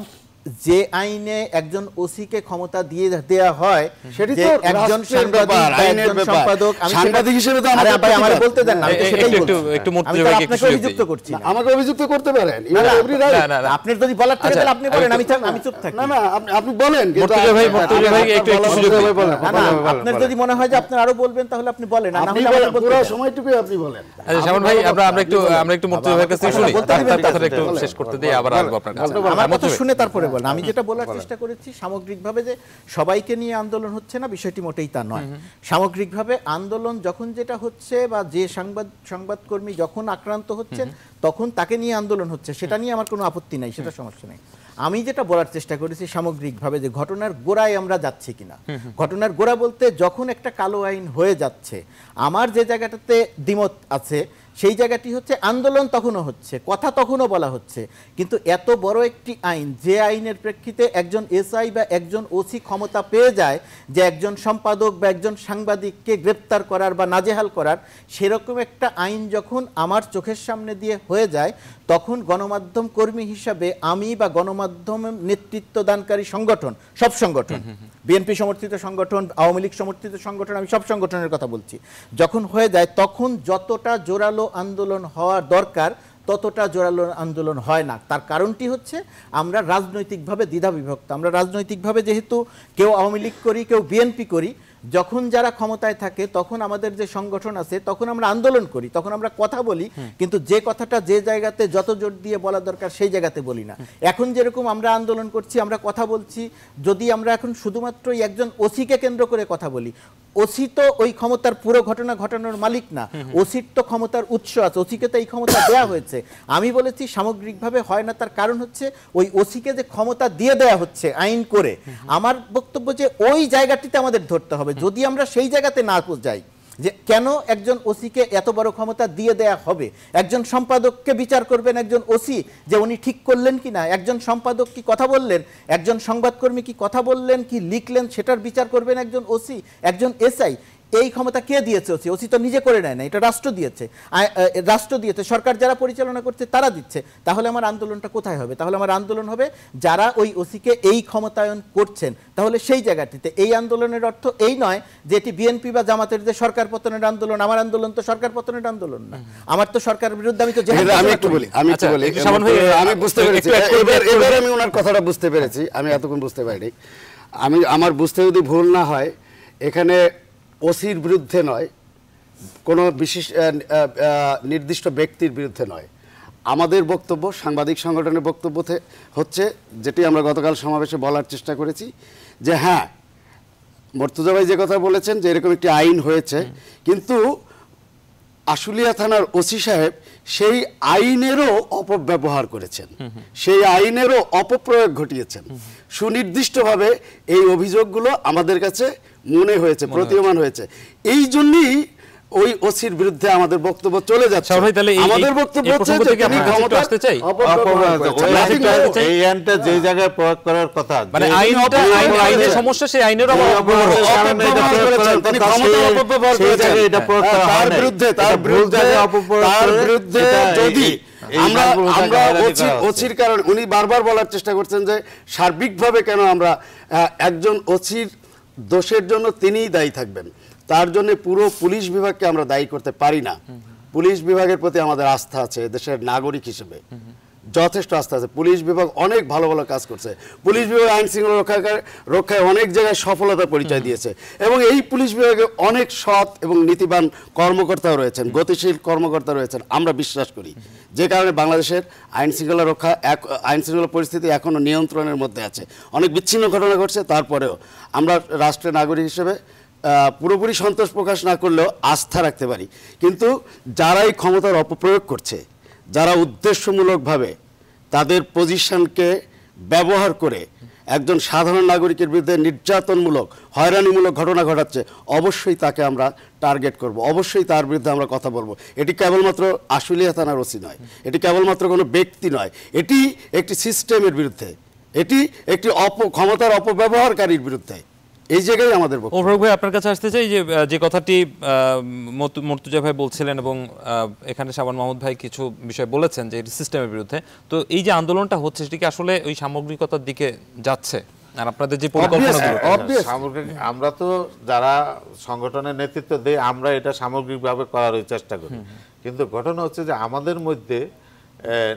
যে আইনে একজন ওসিকে ক্ষমতা দিয়ে দেয়া হয়, সেটি তো একজন সম্পাদক, সাংবাদিক হিসেবে তো আমার বলতে দেন না, আমি সেটাই বলছি, আমি আপনাকে অভিযুক্ত করছি না। আমাকে অভিযুক্ত করতে পারেন, আপনি যদি বলার থাকে তাহলে আপনি বলেন, আমি চুপ থাকি। না না, আপনি বলেন, কিন্তু আপনার যদি মনে হয় যে আপনি আরো বলবেন তাহলে আপনি বলেন, না হলে পুরো সময়টুকুই আপনি বলেন। আচ্ছা শামীম ভাই, আমরা একটু মুর্তজা ভাইয়ের কাছে শুনি, তারপর একটু শেষ করতে দিই, আবার আসবো আপনার কাছে। আমার কথা শুনে তারপরে বলেন। আমি যেটা বলার চেষ্টা করেছি, সামগ্রিকভাবে যে সবাইকে নিয়ে আন্দোলন হচ্ছে না, বিষয়টি মোটেই তা নয়। সামগ্রিকভাবে আন্দোলন যখন যেটা হচ্ছে, বা যে সংবাদকর্মী যখন আক্রান্ত হচ্ছেন তখন তাকে নিয়ে আন্দোলন হচ্ছে, সেটা নিয়ে আমার কোনো আপত্তি নাই, সেটা সমস্যা নেই। আমি যেটা বলার চেষ্টা করেছি সামগ্রিকভাবে যে ঘটনার গোড়ায় আমরা যাচ্ছি কিনা। ঘটনার গোড়া বলতে যখন একটা কালো আইন হয়ে যাচ্ছে, আমার যে জায়গাটাতে দ্বিমত আছে সেই জায়গাটি হচ্ছে আন্দোলন তখনও হচ্ছে, কথা তখনও বলা হচ্ছে, কিন্তু এত বড় একটি আইন, যে আইনের প্রেক্ষিতে একজন এসআই বা একজন ওসি ক্ষমতা পেয়ে যায় যে একজন সম্পাদক বা একজন সাংবাদিককে গ্রেপ্তার করার বা নাজেহাল করার, সেরকম একটা আইন যখন আমার চোখের সামনে দিয়ে হয়ে যায়, তখন গণমাধ্যম কর্মী হিসাবে আমি বা গণমাধ্যম নেতৃত্ব দানকারী সংগঠন, সব সংগঠন, বিএনপি সমর্থিত সংগঠন, আওয়ামী লীগ সমর্থিত সংগঠন, আমি সব সংগঠনের কথা বলছি, যখন হয়ে যায় তখন যতটা জোরালো আন্দোলন হওয়ার দরকার ততটা জোরালো আন্দোলন হয় না। তার কারণটি হচ্ছে আমরা রাজনৈতিকভাবে দ্বিধাবিভক্ত। আমরা রাজনৈতিকভাবে যেহেতু কেউ আওয়ামী লীগ করি, কেউ বিএনপি করি, যখন যারা ক্ষমতায় থাকে তখন আমাদের যে সংগঠন আছে তখন আমরা আন্দোলন করি, তখন আমরা কথা বলি, কিন্তু যে কথাটা যে জায়গাতে যত জোর দিয়ে বলা দরকার সেই জায়গাতে বলি না। এখন যেরকম আমরা আন্দোলন করছি, আমরা কথা বলছি, যদি আমরা এখন শুধুমাত্র একজন ওসিকে কেন্দ্র করে কথা বলি, ওসি তো ওই ক্ষমতার পুরো ঘটনা ঘটানোর মালিক না, ওসির তো ক্ষমতার উৎস আছে, ওসিকে তো এই ক্ষমতা দেওয়া হয়েছে। আমি বলেছি সামগ্রিকভাবে হয় না, তার কারণ হচ্ছে ওই ওসিকে যে ক্ষমতা দিয়ে দেওয়া হচ্ছে আইন করে, আমার বক্তব্য যে ওই জায়গাটিতে আমাদের ধরতে হবে। যদি আমরা সেই জায়গাতে না যাই যে কেন একজন ওসিকে এত বড় ক্ষমতা দিয়ে দেয়া হবে, একজন সম্পাদককে বিচার করবেন একজন ওসি যে উনি ঠিক করলেন কিনা, একজন সম্পাদক কি কথা বললেন, একজন সংবাদকর্মী কি কথা বললেন কি লিখলেন সেটার বিচার করবেন একজন ওসি, একজন এসআই। এই ক্ষমতা কে দিয়েছে? ওসি। ওসি তো নিজে করে নেয় না, এটা রাষ্ট্র দিয়েছে, সরকার যারা পরিচালনা করছে তারা দিচ্ছে। তাহলে আমার আন্দোলনটা কোথায় হবে? তাহলে আমার আন্দোলন হবে যারা ওই ওসিকে এই ক্ষমতায়ন করছেন। তাহলে সেই জায়গাটিতে এই আন্দোলনের অর্থ এই নয় যে এটি বিএনপি বা জামাতের যে সরকার পতনের আন্দোলন। আমার আন্দোলন তো সরকার পতনের আন্দোলন না, আমার তো সরকারের বিরুদ্ধে আমি তো আমি বুঝতে পেরেছি, এবার আমি ওনার কথাটা বুঝতে পেরেছি, আমি এতক্ষণ বুঝতে পারিনি। আমার বুঝতে যদি ভুল না হয়, এখানে ওসির বিরুদ্ধে নয়, কোনো বিশেষ নির্দিষ্ট ব্যক্তির বিরুদ্ধে নয়, আমাদের বক্তব্য, সাংবাদিক সংগঠনের বক্তব্য হচ্ছে যেটি আমরা গতকাল সমাবেশে বলার চেষ্টা করেছি যে হ্যাঁ, মুর্তজা ভাই যে কথা বলেছেন যে এরকম একটি আইন হয়েছে, কিন্তু আশুলিয়া থানার ওসি সাহেব সেই আইনেরও অপব্যবহার করেছেন, সেই আইনেরও অপপ্রয়োগ ঘটিয়েছেন। সুনির্দিষ্টভাবে এই অভিযোগগুলো আমাদের কাছে মনে হয়েছে, প্রতীয়মান হয়েছে। এই জন্যই ওই ওসির বিরুদ্ধে আমাদের বক্তব্য চলে যাচ্ছে। আমাদের বক্তব্য হচ্ছে যে তিনি ক্ষমতা আসতে চাই এই আইনটা যে জায়গায় প্রয়োগ করার কথা, মানে আইনের সমস্যা, সেই আইনের যদি আমরা ওসির কারণে উনি বারবার বলার চেষ্টা করছেন যে সার্বিকভাবে কেন আমরা একজন ওসির দোষের জন্য তিনিই দায়ী থাকবেন, তার জন্য পুরো পুলিশ বিভাগকে আমরা দায়ী করতে পারি না। পুলিশ বিভাগের প্রতি আমাদের আস্থা আছে, দেশের নাগরিক হিসেবে যথেষ্ট আস্থা আছে। পুলিশ বিভাগ অনেক ভালো ভালো কাজ করছে, পুলিশ বিভাগ আইন শৃঙ্খলা রক্ষায় অনেক জায়গায় সফলতা পরিচয় দিয়েছে, এবং এই পুলিশ বিভাগে অনেক সৎ এবং নীতিবান কর্মকর্তাও রয়েছেন, গতিশীল কর্মকর্তা রয়েছেন, আমরা বিশ্বাস করি। যে কারণে বাংলাদেশের আইন শৃঙ্খলা পরিস্থিতি এখনো নিয়ন্ত্রণের মধ্যে আছে। অনেক বিচ্ছিন্ন ঘটনা ঘটছে, তারপরেও আমরা রাষ্ট্রের নাগরিক হিসেবে পুরোপুরি সন্তোষ প্রকাশ না করলেও আস্থা রাখতে পারি। কিন্তু যারা এই ক্ষমতার অপপ্রয়োগ করছে, যারা উদ্দেশ্যমূলকভাবে তাদের পজিশনকে ব্যবহার করে একজন সাধারণ নাগরিকের বিরুদ্ধে নির্যাতনমূলক, হয়রানিমূলক ঘটনা ঘটাচ্ছে, অবশ্যই তাকে আমরা টার্গেট করব, অবশ্যই তার বিরুদ্ধে আমরা কথা বলবো। এটি কেবলমাত্র আশুলিয়া থানার ওসি নয়, এটি কেবলমাত্র কোনো ব্যক্তি নয়, এটি একটি সিস্টেমের বিরুদ্ধে, এটি একটি ক্ষমতার অপব্যবহারকারীর বিরুদ্ধে। এই জায়গায় আমাদের অভিভাবক ভাই আপনার কাছে আসতে চাই, যে কথাটি মর্তুজা ভাই বলছিলেন এবং এখানে শাবান মাহমুদ ভাই কিছু বিষয় বলেছেন যে এটি সিস্টেমের বিরুদ্ধে, তো এই যে আন্দোলনটা হচ্ছে সেটি কি আসলে ওই সামগ্রিকতার দিকে যাচ্ছে? আর আপনাদের যে আমরা তো যারা সংগঠনের নেতৃত্ব দেই, আমরা এটা সামগ্রিকভাবে করার চেষ্টা করি, কিন্তু ঘটনা হচ্ছে যে আমাদের মধ্যে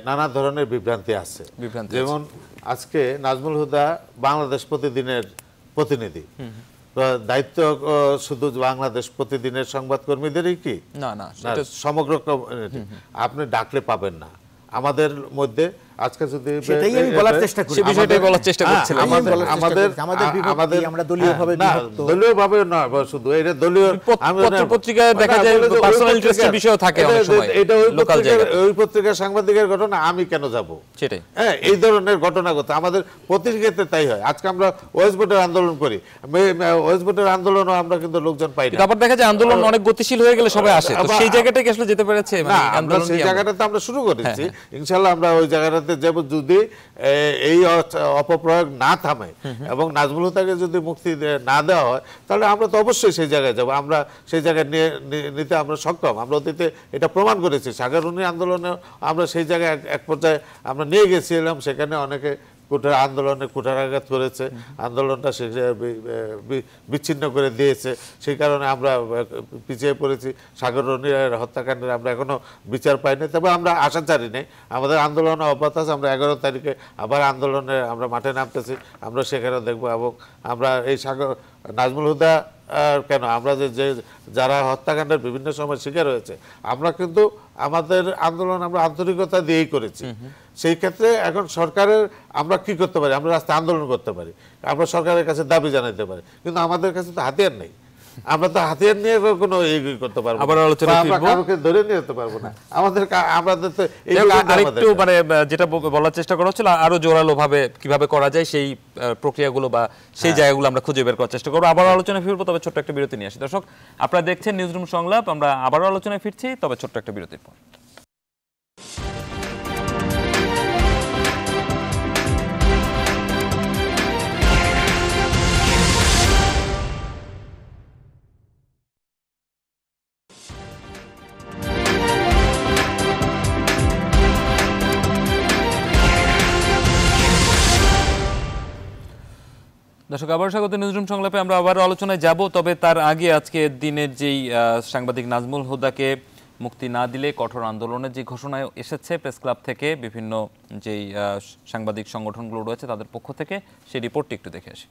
নানা ধরনের বিভ্রান্তি আছে। যেমন আজকে নাজমুল হুদা বাংলাদেশ প্রতিদিনের প্রতিনিধি, দায়িত্ব শুধু বাংলাদেশ প্রতিদিনের সংবাদকর্মীদেরই কি? না, সমগ্র আপনি ডাকলে পাবেন না। আমাদের মধ্যে আজকে যদি দলীয়ভাবে নয়, শুধু এটা দলীয় পত্রিকায় দেখা যায় পার্সোনাল ইন্টারেস্টের বিষয় থাকে অনেক সময়, এটা ওই পত্রিকার সাংবাদিকের ঘটনা আমি কেন যাব? সেটাই, হ্যাঁ, এই ধরনের ঘটনা ঘটে আমাদের প্রতিটি ক্ষেত্রে তাই হয়। আজকে আমরা ওয়েস্ট বোর্ডের আন্দোলন করি, ওয়েস্ট বোর্ডের আন্দোলনও আমরা কিন্তু লোকজন পাই না। তারপর দেখা যায় আন্দোলন অনেক গতিশীল হয়ে গেলে সবাই আসে, তো সেই জায়গাটাকে আসলে যেতে পেরেছে, আমরা সেই জায়গাটাতে আমরা শুরু করেছি, ইনশাআল্লাহ আমরা ওই জায়গাটাতে যাব। যদি এই অপপ্রয়োগ না থামে এবং নাজমুল হুদাকে যদি মুক্তি না দেওয়া হয়, তাহলে আমরা তো অবশ্যই সেই জায়গায় যাব, আমরা সেই জায়গায় নিতে আমরা সক্ষম। আমরা অতীতে এটা প্রমাণ করেছি, সাগররুনি আন্দোলনে আমরা সেই জায়গায় এক পর্যায়ে আমরা নিয়ে গেছিলাম, সেখানে অনেকে আন্দোলনে কুঠারাঘাত করেছে, আন্দোলনটা বিচ্ছিন্ন করে দিয়েছে, সেই কারণে আমরা পিছিয়ে পড়েছি। সাগররুনির হত্যাকাণ্ডের আমরা এখনো বিচার পাইনি, তবে আমরা আশা ছাড়ি নেই, আমাদের আন্দোলন অব্যাহত আছে। আমরা 11 তারিখে আবার আন্দোলনে আমরা মাঠে নামতেছি, আমরা সেখানে দেখবো। এবং আমরা এই নাজমুল হুদা কেন, আমরা যে যারা হত্যাকাণ্ডের বিভিন্ন সময় শিকার হয়েছে, আমরা কিন্তু আমাদের আন্দোলন আমরা আন্তরিকতা দিয়েই করেছি। সেই ক্ষেত্রে এখন সরকারের আমরা কি করতে পারি? আমরা রাস্তায় আন্দোলন করতে পারি, আমরা সরকারের কাছে দাবি জানাতে পারি, কিন্তু আমাদের কাছে তো হাতিয়ার নেই। আমরা তো হাতিয়ার নিয়ে কোনো এগিয়ে করতে পারবো না, আমরা কাউকে ধরে নিয়ে যেতে পারবো না। আমাদের তো আরেকটু মানে যেটা বলার চেষ্টা করা হচ্ছিল, আরো জোরালো ভাবে কিভাবে করা যায় সেই প্রক্রিয়াগুলো বা সেই জায়গাগুলো আমরা খুঁজে বের করার চেষ্টা করবো। আবার আলোচনায় ফিরবো, তবে ছোট্ট একটা বিরতি নিয়ে আসি। দর্শক, আপনারা দেখছেন নিউজরুম সংলাপ, আমরা আবারও আলোচনায় ফিরছি, তবে ছোট্ট একটা বিরতির পর। দর্শক, আবার স্বাগত নিউজরুম সংলাপে। আমরা আবার আলোচনায় যাব, তবে তার আগে আজকে দিনের যেই সাংবাদিক নাজমুল হুদাকে মুক্তি না দিলে কঠোর আন্দোলনের যে ঘোষণা এসেছে প্রেস ক্লাব থেকে, বিভিন্ন যেই সাংবাদিক সংগঠনগুলো রয়েছে তাদের পক্ষ থেকে, সেই রিপোর্টটি একটু দেখে আসি।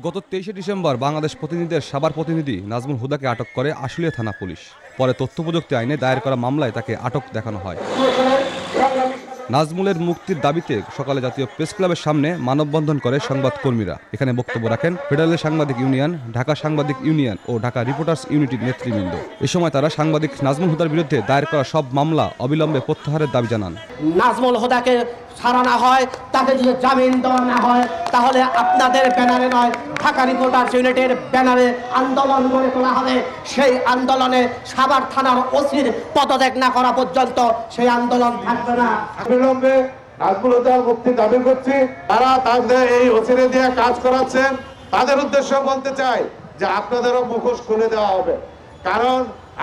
গত 23শে ডিসেম্বর বাংলাদেশ প্রতিনিধিদের সাভার প্রতিনিধি নাজমুল হুদাকে আটক করে আশুলিয়া থানা পুলিশ। পরে তথ্য প্রযুক্তি আইনে দায়ের করা মামলায় তাকে আটক দেখানো হয়। নাজমুলের মুক্তির দাবিতে সকালে জাতীয় প্রেস ক্লাবের সামনে মানববন্ধন করে সংবাদকর্মীরা। এখানে বক্তব্য রাখেন ফেডারেল সাংবাদিক ইউনিয়ন, ঢাকা সাংবাদিক ইউনিয়ন ও ঢাকা রিপোর্টার্স ইউনিটির নেতৃবৃন্দ। এ সময় তারা সাংবাদিক নাজমুল হুদার বিরুদ্ধে দায়ের করা সব মামলা অবিলম্বে প্রত্যাহারের দাবি জানান। নাজমুল হুদাকে ছাড়া না হয়, তাকে যদি জামিন দেওয়া না হয়, তাহলে আপনাদের ব্যানারে নয়, ঢাকা রিপোর্টার্স ইউনিটের ব্যানারে আন্দোলন গড়ে তোলা হবে। সেই আন্দোলনে সাভার থানার ওসির পদত্যাগ না করা পর্যন্ত সেই আন্দোলন থাকবে না। অবিলম্বে নাজমুল হুদার মুক্তি দাবি করছি। তারা তাদের এই ওসিরে দিয়ে কাজ করাচ্ছেন, তাদের উদ্দেশ্য বলতে চাই যে আপনাদেরও মুখোশ খুলে দেওয়া হবে। কারণ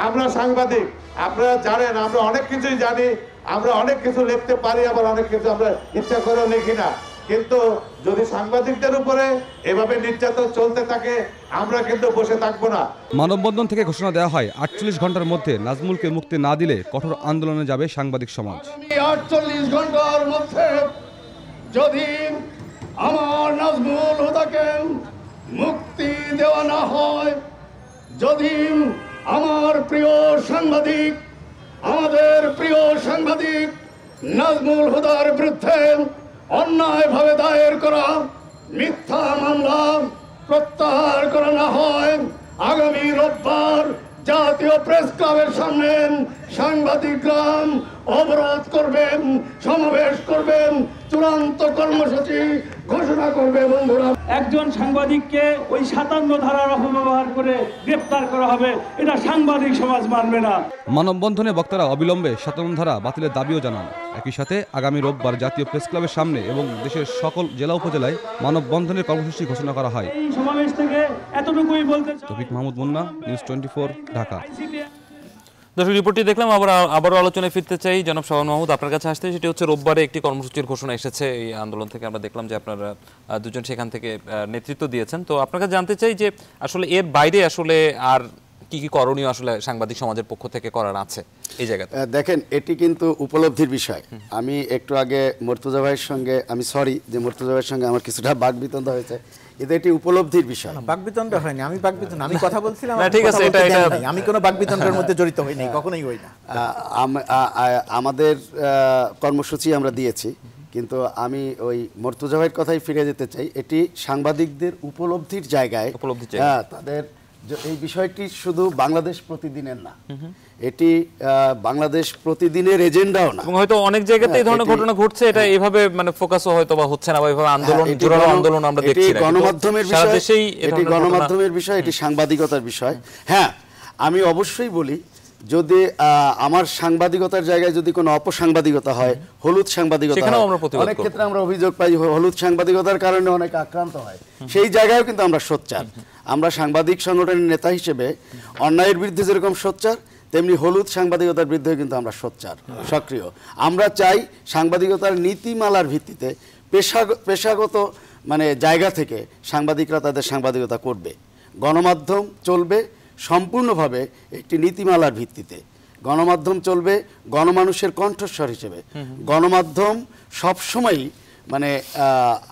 আমরা সাংবাদিক, আপনারা জানেন আমরা অনেক কিছুই জানি, আমরা অনেক কিছু লিখতে পারি, আবার অনেক কিছু আমরা ইচ্ছা করেও লিখি না। কিন্তু যদি সাংবাদিকদের উপরে এভাবে নির্যাতন চলতে থাকে, আমরা কিন্তু বসে থাকবো না। মানববন্ধন থেকে ঘোষণা দেওয়া হয় 48 ঘন্টার মধ্যে নাজমুলকে মুক্তি না দিলে কঠোর আন্দোলনে যাবে সাংবাদিক সমাজ। 48 ঘন্টার মধ্যে যদি আমার নাজমুল হুদাকে মুক্তি দেওয়া না হয়, যদি আমার প্রিয় সাংবাদিক, আমাদের প্রিয় সাংবাদিক নাজমুল হুদার বিরুদ্ধে অন্যায়ভাবে দায়ের করা মিথ্যা মামলা প্রত্যাহার করা না হয়, আগামী রোববার জাতীয় প্রেস ক্লাবের সামনে সাংবাদিকরা অবরোধ করবেন, সমাবেশ করবেন, চূড়ান্ত কর্মসূচি ঘোষণা করবে। বন্ধুরা, একজন সাংবাদিককে ওই 57 ধারার অপব্যবহার করে গ্রেফতার করা হবে, এটা সাংবাদিক সমাজ মানবে না। মানববন্ধনে বক্তারা অবিলম্বে 57 ধারা বাতিলের দাবিও জানান। একই সাথে আগামী রোববার জাতীয় প্রেস ক্লাবের সামনে এবং দেশের সকল জেলা উপজেলায় মানববন্ধনের কর্মসূচি ঘোষণা করা হয়। এই সমাবেশ থেকে এতটুকুই বলতে চাই। তৌফিক মাহমুদ মুন্না, নিউজ 24, ঢাকা। দর্শক, রিপোর্টটি দেখলাম, আবারও আলোচনায় ফিরতে চাই। জনাব শাবান মাহমুদ, আপনার কাছে আসতে, সেটি হচ্ছে রোববারে একটি কর্মসূচির ঘোষণা এসেছে এই আন্দোলন থেকে। আমরা দেখলাম যে আপনারা দুজন সেখান থেকে নেতৃত্ব দিয়েছেন। তো আপনার কাছে জানতে চাই যে আসলে এর বাইরে আসলে আর কি কি করণীয় আসলে সাংবাদিক সমাজের পক্ষ থেকে করার আছে এই জায়গাতে? দেখেন, এটি কিন্তু উপলব্ধির বিষয়। আমি একটু আগে মুর্তজা ভাইয়ের সঙ্গে, আমি সরি যে মুর্তজা ভাইয়ের সঙ্গে আমার কিছুটা বাকবিতণ্ডা হয়েছে, কিন্তু এটি উপলব্ধির বিষয়। বাকবিতণ্ডা হয়নি, আমি কথা বলছিলাম। ঠিক আছে, আমি কোনো বাকবিতণ্ডার মধ্যে জড়িত হই নাই, কখনোই হই না। আমাদের কর্মসূচি আমরা দিয়েছি, কিন্তু আমি ওই মুর্তজা ভাইয়ের কথাই ফিরে যেতে চাই। এটি সাংবাদিকদের উপলব্ধির জায়গায়, তাদের এই বিষয়টি শুধু বাংলাদেশ প্রতিদিনের না, এটি বাংলাদেশ প্রতিদিনের এজেন্ডাও না। হয়তো অনেক জায়গাতে এই ধরনের ঘটনা ঘটছে, এটা এইভাবে মানে ফোকাসও হয়তো বা হচ্ছে না, বা এইভাবে আন্দোলন, জোরালো আন্দোলন আমরা দেখছি না। গণমাধ্যমের বিষয়, এটি গণমাধ্যমের বিষয়, এটি সাংবাদিকতার বিষয়। হ্যাঁ, আমি অবশ্যই বলি, যদি আমার সাংবাদিকতার জায়গায় যদি কোনো অপসাংবাদিকতা হয়, হলুদ সাংবাদিকতা, অনেক ক্ষেত্রে আমরা অভিযোগ পাই হলুদ সাংবাদিকতার কারণে অনেক আক্রান্ত হয়, সেই জায়গায়ও কিন্তু আমরা সোচ্চার। আমরা সাংবাদিক সংগঠনের নেতা হিসেবে অন্যায়ের বিরুদ্ধে যেরকম সোচ্চার, তেমনি হলুদ সাংবাদিকতার বিরুদ্ধে কিন্তু আমরা সোচ্চার, সক্রিয়। আমরা চাই সাংবাদিকতার নীতিমালার ভিত্তিতে পেশাগত মানে জায়গা থেকে সাংবাদিকরা তাদের সাংবাদিকতা করবে। গণমাধ্যম চলবে সম্পূর্ণভাবে একটি নীতিমালার ভিত্তিতে। গণমাধ্যম চলবে গণমানুষের কণ্ঠস্বর হিসেবে। গণমাধ্যম সবসময়ই মানে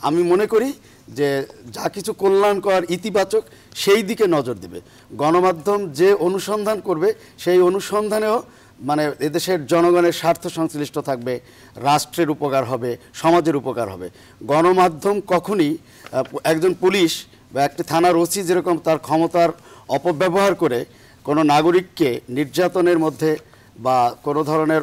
আমি মনে করি যে যা কিছু কল্যাণকর, ইতিবাচক, সেই দিকে নজর দেবে। গণমাধ্যম যে অনুসন্ধান করবে, সেই অনুসন্ধানেও মানে এদেশের জনগণের স্বার্থ সংশ্লিষ্ট থাকবে, রাষ্ট্রের উপকার হবে, সমাজের উপকার হবে। গণমাধ্যম কখনই একজন পুলিশ বা একটি থানার ওসি যেরকম তার ক্ষমতার অপব্যবহার করে কোনো নাগরিককে নির্যাতনের মধ্যে বা কোনো ধরনের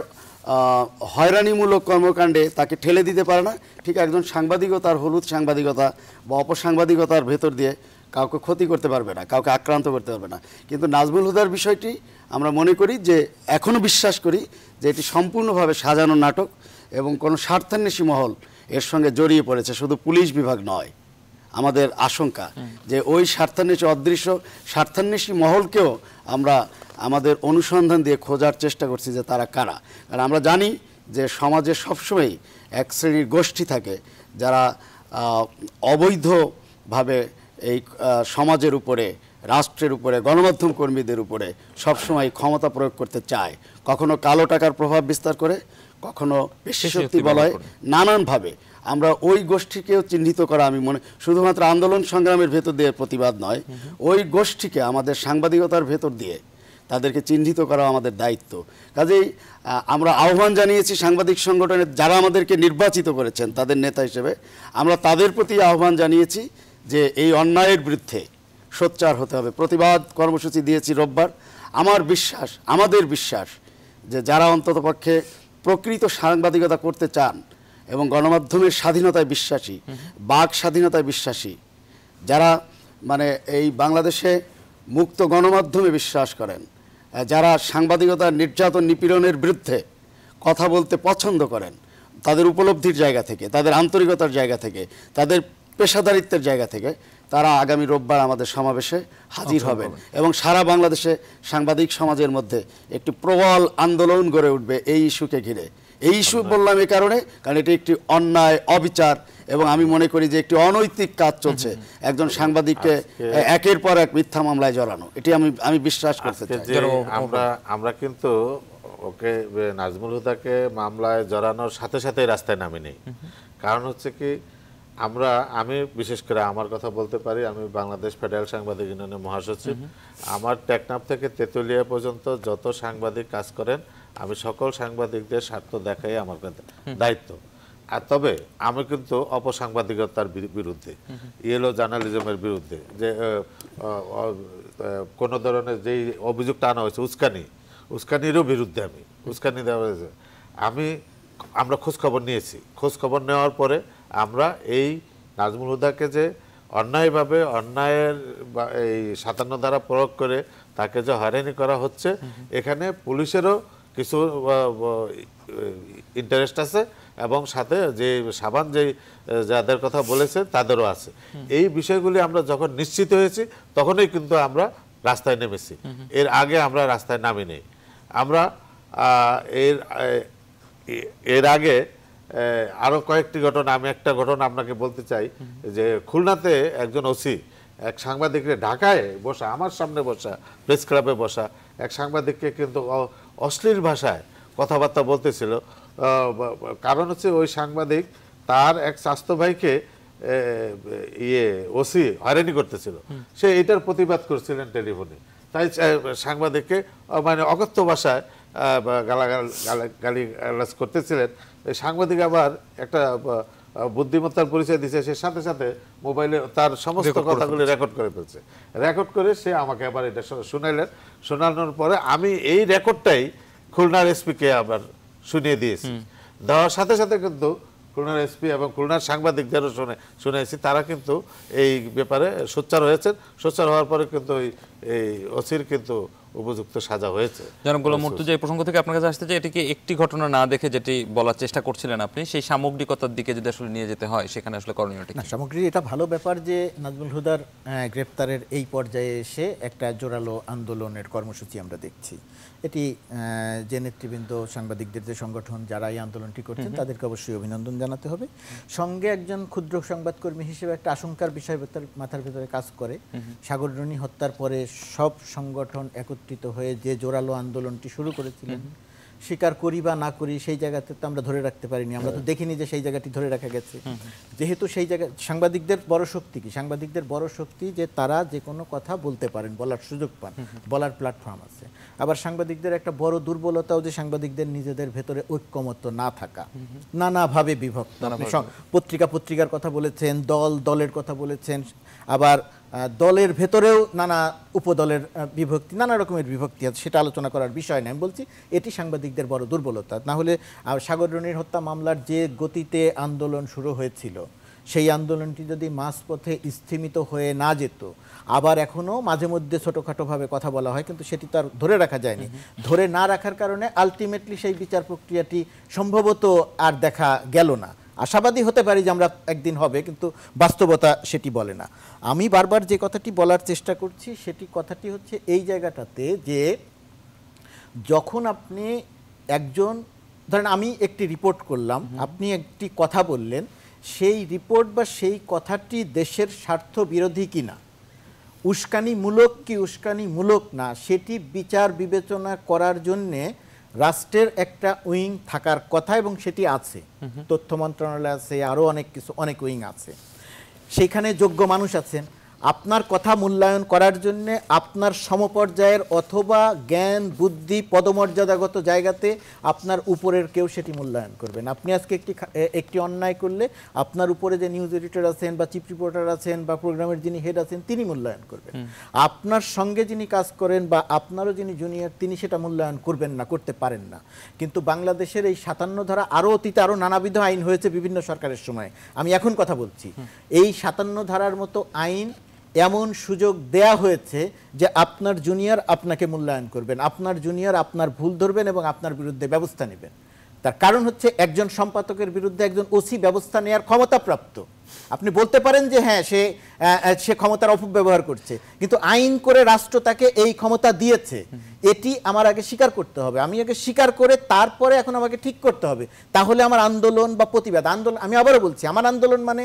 হয়রানিমূলক কর্মকাণ্ডে তাকে ঠেলে দিতে পারে না, ঠিক একজন সাংবাদিকও তার হলুদ সাংবাদিকতা বা অপসাংবাদিকতার ভেতর দিয়ে কাউকে ক্ষতি করতে পারবে না, কাউকে আক্রান্ত করতে পারবে না। কিন্তু নাজমুল হুদার বিষয়টি আমরা মনে করি যে, এখনও বিশ্বাস করি যে এটি সম্পূর্ণভাবে সাজানো নাটক এবং কোনো স্বার্থান্বেষী মহল এর সঙ্গে জড়িয়ে পড়েছে, শুধু পুলিশ বিভাগ নয়। আমাদের আশঙ্কা যে ওই স্বার্থান্বেষী, অদৃশ্য স্বার্থান্বেষী মহলকেও আমরা আমাদের অনুসন্ধান দিয়ে খোঁজার চেষ্টা করছি যে তারা কারা। কারণ আমরা জানি যে সমাজে সবসময়ই এক শ্রেণীর গোষ্ঠী থাকে যারা অবৈধভাবে এই সমাজের উপরে, রাষ্ট্রের উপরে, গণমাধ্যম কর্মীদের উপরে সবসময় ক্ষমতা প্রয়োগ করতে চায়। কখনো কালো টাকার প্রভাব বিস্তার করে, কখনো পেশিশক্তি বলয়, নানানভাবে। আমরা ওই গোষ্ঠীকেও চিহ্নিত করা, আমি মনে, শুধুমাত্র আন্দোলন সংগ্রামের ভেতর দিয়ে প্রতিবাদ নয়, ওই গোষ্ঠীকে আমাদের সাংবাদিকতার ভেতর দিয়ে তাদেরকে চিহ্নিত করা আমাদের দায়িত্ব। কাজেই আমরা আহ্বান জানিয়েছি সাংবাদিক সংগঠনের যারা আমাদেরকে নির্বাচিত করেছেন তাদের নেতা হিসেবে, আমরা তাদের প্রতি আহ্বান জানিয়েছি যে এই অন্যায়ের বিরুদ্ধে সোচ্চার হতে হবে। প্রতিবাদ কর্মসূচি দিয়েছি রোববার। আমাদের বিশ্বাস যে যারা অন্ততপক্ষে প্রকৃত সাংবাদিকতা করতে চান এবং গণমাধ্যমের স্বাধীনতায় বিশ্বাসী, বাক স্বাধীনতায় বিশ্বাসী, যারা মানে এই বাংলাদেশে মুক্ত গণমাধ্যমে বিশ্বাস করেন, যারা সাংবাদিকতার নির্যাতন নিপীড়নের বিরুদ্ধে কথা বলতে পছন্দ করেন, তাদের উপলব্ধির জায়গা থেকে, তাদের আন্তরিকতার জায়গা থেকে, তাদের পেশাদারিত্বের জায়গা থেকে তারা আগামী রোববার আমাদের সমাবেশে হাজির হবেন এবং সারা বাংলাদেশে সাংবাদিক সমাজের মধ্যে একটি প্রবল আন্দোলন গড়ে উঠবে এই ইস্যুকে ঘিরে। এই ইস্যু বললাম এই কারণে, কারণ এটি একটি অন্যায়, অবিচার এবং আমি মনে করি যে একটি অনৈতিক কাজ চলছে একজন সাংবাদিককে একের পর এক মিথ্যা মামলায় জড়ানো। এটি আমি বিশ্বাস করতে চাই। আমরা কিন্তু ওকে নাজমুল হুদাকে মামলায় জড়ানোর সাথে সাথে রাস্তায় নামি নেই। কারণ হচ্ছে কি, আমি বিশেষ করে আমার কথা বলতে পারি, আমি বাংলাদেশ ফেডারেল সাংবাদিক ইউনিয়নের মহাসচিব। আমার টেকনাফ থেকে তেতুলিয়া পর্যন্ত যত সাংবাদিক কাজ করেন, আমি সকল সাংবাদিকদের স্বার্থ দেখাই আমার দায়িত্ব। আর তবে আমি কিন্তু অপসাংবাদিকতার বিরুদ্ধে, ইয়েলো জার্নালিজমের বিরুদ্ধে, যে কোনো ধরনের যেই অভিযোগটা আনা হয়েছে উস্কানিরও বিরুদ্ধে আমি উস্কানি দেওয়া হয়েছে। আমরা খোঁজখবর নিয়েছি। খোঁজখবর নেওয়ার পরে আমরা এই নাজমুল হুদাকে যে অন্যায়ভাবে অন্যায়ের এই 57 ধারা প্রয়োগ করে তাকে যে হয়রানি করা হচ্ছে, এখানে পুলিশেরও কিছু ইন্টারেস্ট আছে এবং সাথে যে সাবান যাদের কথা বলেছে তাদেরও আছে। এই বিষয়গুলি আমরা যখন নিশ্চিত হয়েছি তখনই কিন্তু আমরা রাস্তায় নেমেছি। এর আগে আমরা রাস্তায় নামি নেই। আমরা এর আগে আরো কয়েকটি ঘটনা, আমি একটা ঘটনা আপনাকে বলতে চাই যে খুলনাতে একজন ওসি এক সাংবাদিককে ঢাকায় বসা, আমার সামনে বসা, প্রেস ক্লাবে বসা এক সাংবাদিককে কিন্তু অশ্লীল ভাষায় কথাবার্তা বলতেছিল। কারণ হচ্ছে ওই সাংবাদিক তার এক স্বাস্থ্য ভাইকে ওসি হয়রানি করতেছিল, সে এটার প্রতিবাদ করছিলেন টেলিফোনে। তাই সাংবাদিককে মানে অকথ্য ভাষায় গালিগালাজ করতেছিলেন। সাংবাদিক আবার একটা বুদ্ধিমত্তার পরিচয় দিয়েছে, সে সাথে সাথে মোবাইলে তার সমস্ত কথাগুলি রেকর্ড করে ফেলছে। রেকর্ড করে সে আমাকে আবার এটা শুনাইলেন। শোনানোর পরে আমি এই রেকর্ডটাই খুলনার এসপিকে আবার শুনিয়ে দিয়েছি। দেওয়ার সাথে সাথে কিন্তু খুলনার এসপি এবং খুলনার সাংবাদিকদেরও শুনেছি, তারা কিন্তু এই ব্যাপারে সোচ্চার হয়েছেন। সোচ্চার হওয়ার পরে কিন্তু এই ওসির কিন্তু উপযুক্ত সাজা হয়েছে। জনাব গোলাম মুর্তজা, এই প্রসঙ্গ থেকে আপনার কাছে আসতে চাই, এটিকে একটি ঘটনা না দেখে যেটি বলার চেষ্টা করছিলেন আপনি, সেই সামগ্রিকতার দিকে যদি আসলে নিয়ে যেতে হয় সেখানে আসলে করণীয়টি না। সামগ্রী এটা ভালো ব্যাপার যে নাজমুল হুদার গ্রেপ্তারের এই পর্যায়ে এসে একটা জোরালো আন্দোলনের কর্মসূচি আমরা দেখছি। এটি যে নেতৃবৃন্দ, সাংবাদিকদের যে সংগঠন যারা এই আন্দোলনটি করছেন তাদেরকে অবশ্যই অভিনন্দন জানাতে হবে। সঙ্গে একজন ক্ষুদ্র সংবাদকর্মী হিসেবে একটা আশঙ্কার বিষয় মাথার ভেতরে কাজ করে। সাগররনী হত্যার পরে সব সংগঠন একত্রিত হয়ে যে জোরালো আন্দোলনটি শুরু করেছিলেন, স্বীকার করি বা না করি সেই জায়গাতে তো আমরা ধরে রাখতে পারিনি, আমরা তো দেখিনি যে সেই জায়গাটি ধরে রাখা গেছে। যেহেতু সেই জায়গা, সাংবাদিকদের বড় শক্তি কি? সাংবাদিকদের বড় শক্তি যে তারা যে কোনো কথা বলতে পারেন, বলার সুযোগ পান, বলার প্ল্যাটফর্ম আছে। আবার সাংবাদিকদের একটা বড় দুর্বলতাও যে সাংবাদিকদের নিজেদের ভেতরে ঐক্যমত্য না থাকা, নানাভাবে বিভক্ত। পত্রিকার কথা বলেছেন, দলের কথা বলেছেন, আবার দলের ভেতরেও নানা উপদলের বিভক্তি, নানা রকমের বিভক্তি আছে, সেটা আলোচনা করার বিষয় না। আমি বলছি এটি সাংবাদিকদের বড় দুর্বলতা। না হলে সাগররনীর হত্যা মামলার যে গতিতে আন্দোলন শুরু হয়েছিল, সেই আন্দোলনটি যদি মাঝপথে স্থিমিত হয়ে না যেত, আবার এখনও মাঝে মধ্যে ছোটোখাটোভাবে কথা বলা হয়, কিন্তু সেটি তো আর ধরে রাখা যায়নি। ধরে না রাখার কারণে আলটিমেটলি সেই বিচার প্রক্রিয়াটি সম্ভবত আর দেখা গেল না। আশাবাদী হতে পারি যে আমরা একদিন হবে, কিন্তু বাস্তবতা সেটি বলে না। আমি বারবার যে কথাটি বলার চেষ্টা করছি সেটি কথাটি হচ্ছে এই জায়গাটাতে যে যখন আপনি একজন, ধরেন আমি একটি রিপোর্ট করলাম, আপনি একটি কথা বললেন, সেই রিপোর্ট বা সেই কথাটি দেশের স্বার্থ বিরোধী কিনা, উস্কানিমূলক কি উস্কানিমূলক না, সেটি বিচার বিবেচনা করার জন্যে রাষ্ট্রের একটা উইং থাকার কথা এবং সেটি আছে। তথ্য মন্ত্রণালয় আছে, আরও অনেক উইং আছে, সেখানে যোগ্য মানুষ আছেন। আপনার কথা মূল্যায়ন করার জন্য আপনার সমপর্যায়ের অথবা জ্ঞান বুদ্ধি পদমর্যাদাগত জায়গাতে আপনার উপরের কেউ সেটি মূল্যায়ন করবেন। আপনি আজকে একটি অন্যায় করলে আপনার উপরে যে নিউজ এডিটর আছেন বা চিফ রিপোর্টার আছেন বা প্রোগ্রামের যিনি হেড আছেন তিনি মূল্যায়ন করবেন। আপনার সঙ্গে যিনি কাজ করেন বা আপনারও যিনি জুনিয়র তিনি সেটা মূল্যায়ন করবেন না, করতে পারেন না। কিন্তু বাংলাদেশের এই 57 ধারা আরও অতীতে আরও নানাবিধ আইন হয়েছে বিভিন্ন সরকারের সময়, আমি এখন কথা বলছি। এই 57 ধারার মতো আইন এমন সুযোগ দেয়া হয়েছে যে আপনার জুনিয়র আপনাকে মূল্যায়ন করবেন, আপনার জুনিয়র আপনার ভুল ধরবেন এবং আপনার বিরুদ্ধে ব্যবস্থা নেবেন। তার কারণ হচ্ছে একজন সম্পাদকের বিরুদ্ধে একজন ওসি ব্যবস্থা নেওয়ার ক্ষমতাপ্রাপ্ত। আপনি বলতে পারেন যে হ্যাঁ সে ক্ষমতার অপব্যবহার করছে, কিন্তু আইন করে রাষ্ট্র তাকে এই ক্ষমতা দিয়েছে, এটি আমার আগে স্বীকার করতে হবে। আমি আগে স্বীকার করে তারপরে এখন আমাকে ঠিক করতে হবে, তাহলে আমার আন্দোলন বা প্রতিবাদ আন্দোলন, আমি আবারও বলছি আমার আন্দোলন মানে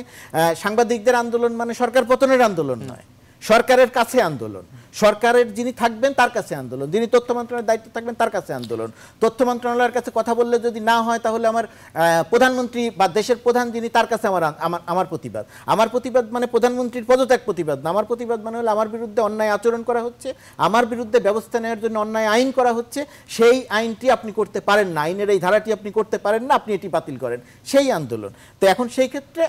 সাংবাদিকদের আন্দোলন মানে সরকার পতনের আন্দোলন নয়, সরকারের কাছে আন্দোলন, সরকারের যিনি থাকবেন তার কাছে আন্দোলন, যিনি তথ্য মন্ত্রণালয়ের দায়িত্ব থাকবেন তার কাছে আন্দোলন। তথ্য মন্ত্রণালয়ের কাছে কথা বললে যদি না হয় তাহলে আমার প্রধানমন্ত্রী বা দেশের প্রধান যিনি তার কাছে আমার প্রতিবাদ। আমার প্রতিবাদ মানে প্রধানমন্ত্রীর পদত্যাগ প্রতিবাদ না, আমার প্রতিবাদ মানে হলো আমার বিরুদ্ধে অন্যায় আচরণ করা হচ্ছে, আমার বিরুদ্ধে ব্যবস্থা নেওয়ার জন্য অন্যায় আইন করা হচ্ছে, সেই আইনটি আপনি করতে পারেন না, আইনের এই ধারাটি আপনি করতে পারেন না, আপনি এটি বাতিল করেন, সেই আন্দোলন। তো এখন সেই ক্ষেত্রে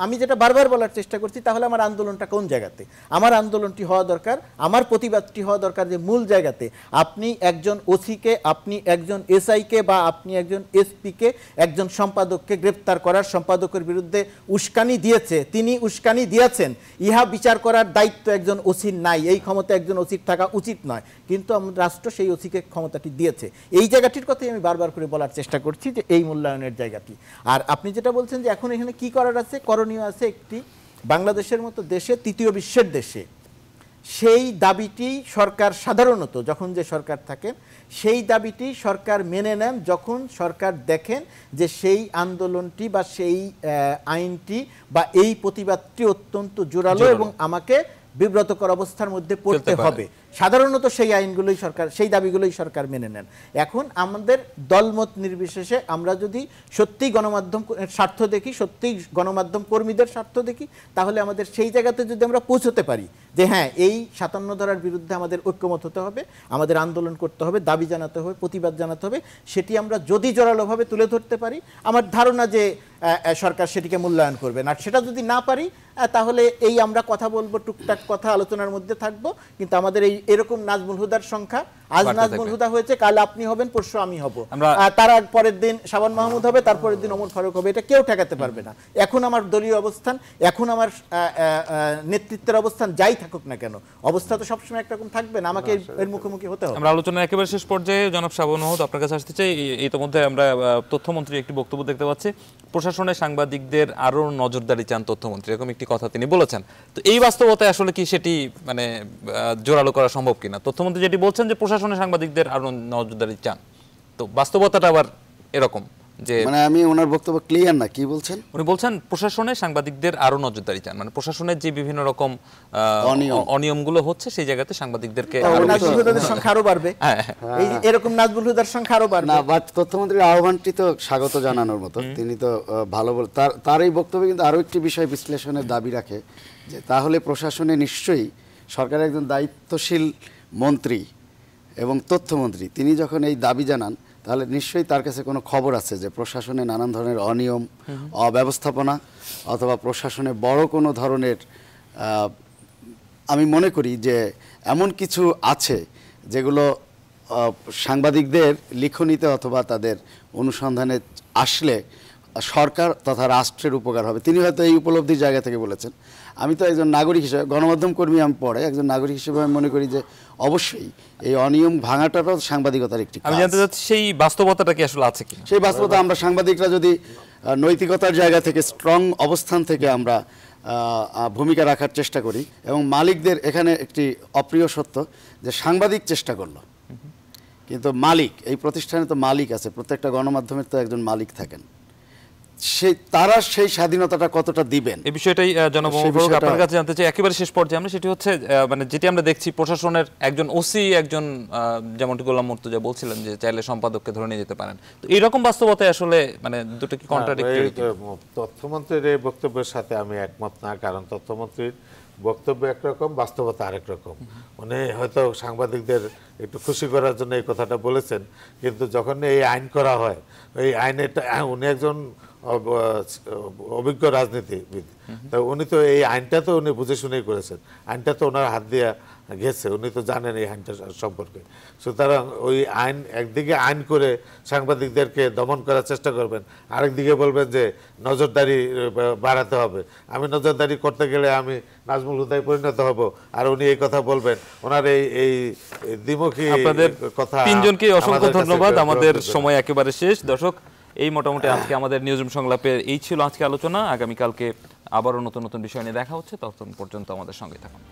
আমি যেটা বারবার বলার চেষ্টা করছি, তাহলে আমার আন্দোলনটা কোন জায়গাতে? আমার আন্দোলনটি হওয়া দরকার, আমার প্রতিবাদটি হওয়া দরকার যে মূল জায়গাতে আপনি একজন ওসিকে, আপনি একজন এসআইকে বা আপনি একজন এসপিকে, একজন সম্পাদককে গ্রেপ্তার করার, সম্পাদকের বিরুদ্ধে উস্কানি দিয়েছে, তিনি উস্কানি দিয়েছেন, ইহা বিচার করার দায়িত্ব একজন ওসির নাই, এই ক্ষমতা একজন ওসির থাকা উচিত নয়, কিন্তু রাষ্ট্র সেই ওসিকে ক্ষমতাটি দিয়েছে। এই জায়গাটির কথাই আমি বারবার করে বলার চেষ্টা করছি যে এই মূল্যায়নের জায়গাটি। আর আপনি যেটা বলছেন যে এখন এখানে কি করার আছে, করণীয় আছে একটি, বাংলাদেশের মতো দেশে, তৃতীয় বিশ্বের দেশে সেই দাবিটি সরকার সাধারণত যখন যে সরকার থাকেন সেই দাবিটি সরকার মেনে নেন যখন সরকার দেখেন যে সেই আন্দোলনটি বা সেই আইনটি বা এই প্রতিবাদটি অত্যন্ত জোরালো এবং আমাকে বিব্রতকর অবস্থার মধ্যে পড়তে হবে। সাধারণত সেই আইনগুলোই সরকার, সেই দাবিগুলোই সরকার মেনে নেন। এখন আমাদের দলমত নির্বিশেষে আমরা যদি সত্যিই গণমাধ্যম স্বার্থ দেখি, সত্যিই গণমাধ্যম কর্মীদের স্বার্থ দেখি, তাহলে আমাদের সেই জায়গাতে যদি আমরা পৌঁছতে পারি যে হ্যাঁ এই 57 ধারার বিরুদ্ধে আমাদের ঐক্যমত হতে হবে, আমাদের আন্দোলন করতে হবে, দাবি জানাতে হবে, প্রতিবাদ জানাতে হবে, সেটি আমরা যদি জোরালোভাবে তুলে ধরতে পারি, আমার ধারণা যে সরকার সেটিকে মূল্যায়ন করবে। আর সেটা যদি না পারি তাহলে এই আমরা কথা বলবো, টুকটাক কথা আলোচনার মধ্যে থাকবো, কিন্তু আমাদের এরকম নাজমুল হুদার সংখ্যা, আজ নাজমুল হুদা হয়েছে, কাল আপনি হবেন, পরশু আমি হব, তার পরের দিন শাবান মাহমুদ হবে, তারপরের দিন ওমর ফারুক হবে, এটা কেউ ঠেকাতে পারবে না। এখন আমার দলীয় অবস্থান, এখন আমার নেতৃত্বের অবস্থান যাই থাকুক না কেন, অবস্থা তো সবসময় একরকম থাকবে না, আমাকে এর মুখোমুখি হতে হবে। আমরা আলোচনার একেবারে শেষ পর্যায়ে জনাব শাবান মাহমুদ আপনার কাছে আসতে চাই। ইতিমধ্যে আমরা তথ্যমন্ত্রীর একটি বক্তব্য দেখতে পাচ্ছি, প্রশাসনের সাংবাদিকদের আরো নজরদারি চান তথ্যমন্ত্রী, এরকম একটি কথা তিনি বলেছেন। তো এই বাস্তবতায় আসলে কি সেটি মানে জোরালো করা সম্ভব কিনা? তথ্যমন্ত্রী যেটি বলছেন যে প্রশাসনের সাংবাদিকদের আরো নজরদারি চান, তো বাস্তবতাটা আবার এরকম যে মানে আমি ওনার বক্তব্য ক্লিয়ার না, কি বলছেন? উনি বলছেন প্রশাসনের সাংবাদিকদের আরো নজরদারি চান, মানে প্রশাসনের যে বিভিন্ন রকম অনিয়মগুলো হচ্ছে সেই জায়গাতে সাংবাদিকদেরকে সংখ্যা আরো বাড়বে, এরকম নাজমুল হুদার সংখ্যা আরো বাড়বে না। বাট তথ্যমন্ত্রীর আহ্বানটি তো স্বাগত জানানোর মতো, তিনি তো ভালো বল, তার এই বক্তব্যে কিন্তু আরো একটি বিষয় বিশ্লেষণের দাবি রাখে যে তাহলে প্রশাসনে নিশ্চয়ই সরকারের একজন দায়িত্বশীল মন্ত্রী এবং তথ্যমন্ত্রী তিনি যখন এই দাবি জানান তাহলে নিশ্চয়ই তার কাছে কোনো খবর আছে যে প্রশাসনে নানান ধরনের অনিয়ম, অব্যবস্থাপনা অথবা প্রশাসনে বড় কোনো ধরনের, আমি মনে করি যে এমন কিছু আছে যেগুলো সাংবাদিকদের লিখনিতে অথবা তাদের অনুসন্ধানে আসলে সরকার তথা রাষ্ট্রের উপকার হবে। তিনি হয়তো এই উপলব্ধির জায়গা থেকে বলেছেন। আমি তো একজন নাগরিক হিসেবে, গণমাধ্যম কর্মী আমি পরে একজন নাগরিক হিসেবে আমি মনে করি যে অবশ্যই এই অনিয়ম ভাঙাটাও সাংবাদিকতার একটি। আমি জানতে চাচ্ছি সেই বাস্তবতাটা কি আসলে আছে কিনা? সেই বাস্তবতা আমরা সাংবাদিকরা যদি নৈতিকতার জায়গা থেকে, স্ট্রং অবস্থান থেকে আমরা ভূমিকা রাখার চেষ্টা করি, এবং মালিকদের এখানে একটি অপ্রিয় সত্য যে সাংবাদিক চেষ্টা করলো, কিন্তু মালিক, এই প্রতিষ্ঠানে তো মালিক আছে, প্রত্যেকটা গণমাধ্যমের তো একজন মালিক থাকেন, তারা সেই স্বাধীনতাটা কতটা দিবেন এই বিষয়টাই জনাব আপনার কাছে জানতে চাই। একেবারে শেষ পর্যায়ে আমরা, সেটি হচ্ছে মানে যেটি আমরা দেখছি প্রশাসনের একজন ওসি, একজন যেমনটি গোলাম মুর্তজা বলছিলেন যে চাইলে সম্পাদককে ধরে নিয়ে যেতে পারেন, তো এইরকম বাস্তবতায় আসলে মানে দুটো কি কন্ট্রাডিক্টরি? তথ্যমন্ত্রীর এই বক্তব্যের সাথে আমি একমত না, কারণ তথ্যমন্ত্রীর বক্তব্য একরকম, বাস্তবতা আরেক রকম। উনি হয়তো সাংবাদিকদের একটু খুশি করার জন্য এই কথাটা বলেছেন, কিন্তু যখন এই আইন করা হয়, এই আইনেটা উনি একজন অভিজ্ঞ রাজনীতিবিদ, তো উনি তো এই আইনটা তো উনি বুঝে শুনেই করেছেন, আইনটা তো ওনার হাত দিয়ে গেছে, উনি তো জানেন এই আইনটা সম্পর্কে। সুতরাং ওই আইন একদিকে আইন করে সাংবাদিকদেরকে দমন করার চেষ্টা করবেন, আরেকদিকে বলবেন যে নজরদারি বাড়াতে হবে। আমি নজরদারি করতে গেলে আমি নাজমুল হুদায় পরিণত হব, আর উনি এই কথা বলবেন। ওনার এই দ্বিমুখী কথা। তিনজনকে অসংখ্য ধন্যবাদ। আমাদের সময় একেবারে শেষ। দর্শক, এই মোটামুটি আজকে আমাদের নিউজরুম সংলাপের এই ছিল আজকে আলোচনা। আগামীকালকে আবারও নতুন নতুন বিষয় নিয়ে দেখা হচ্ছে। ততক্ষণ পর্যন্ত আমাদের সঙ্গে থাকুন।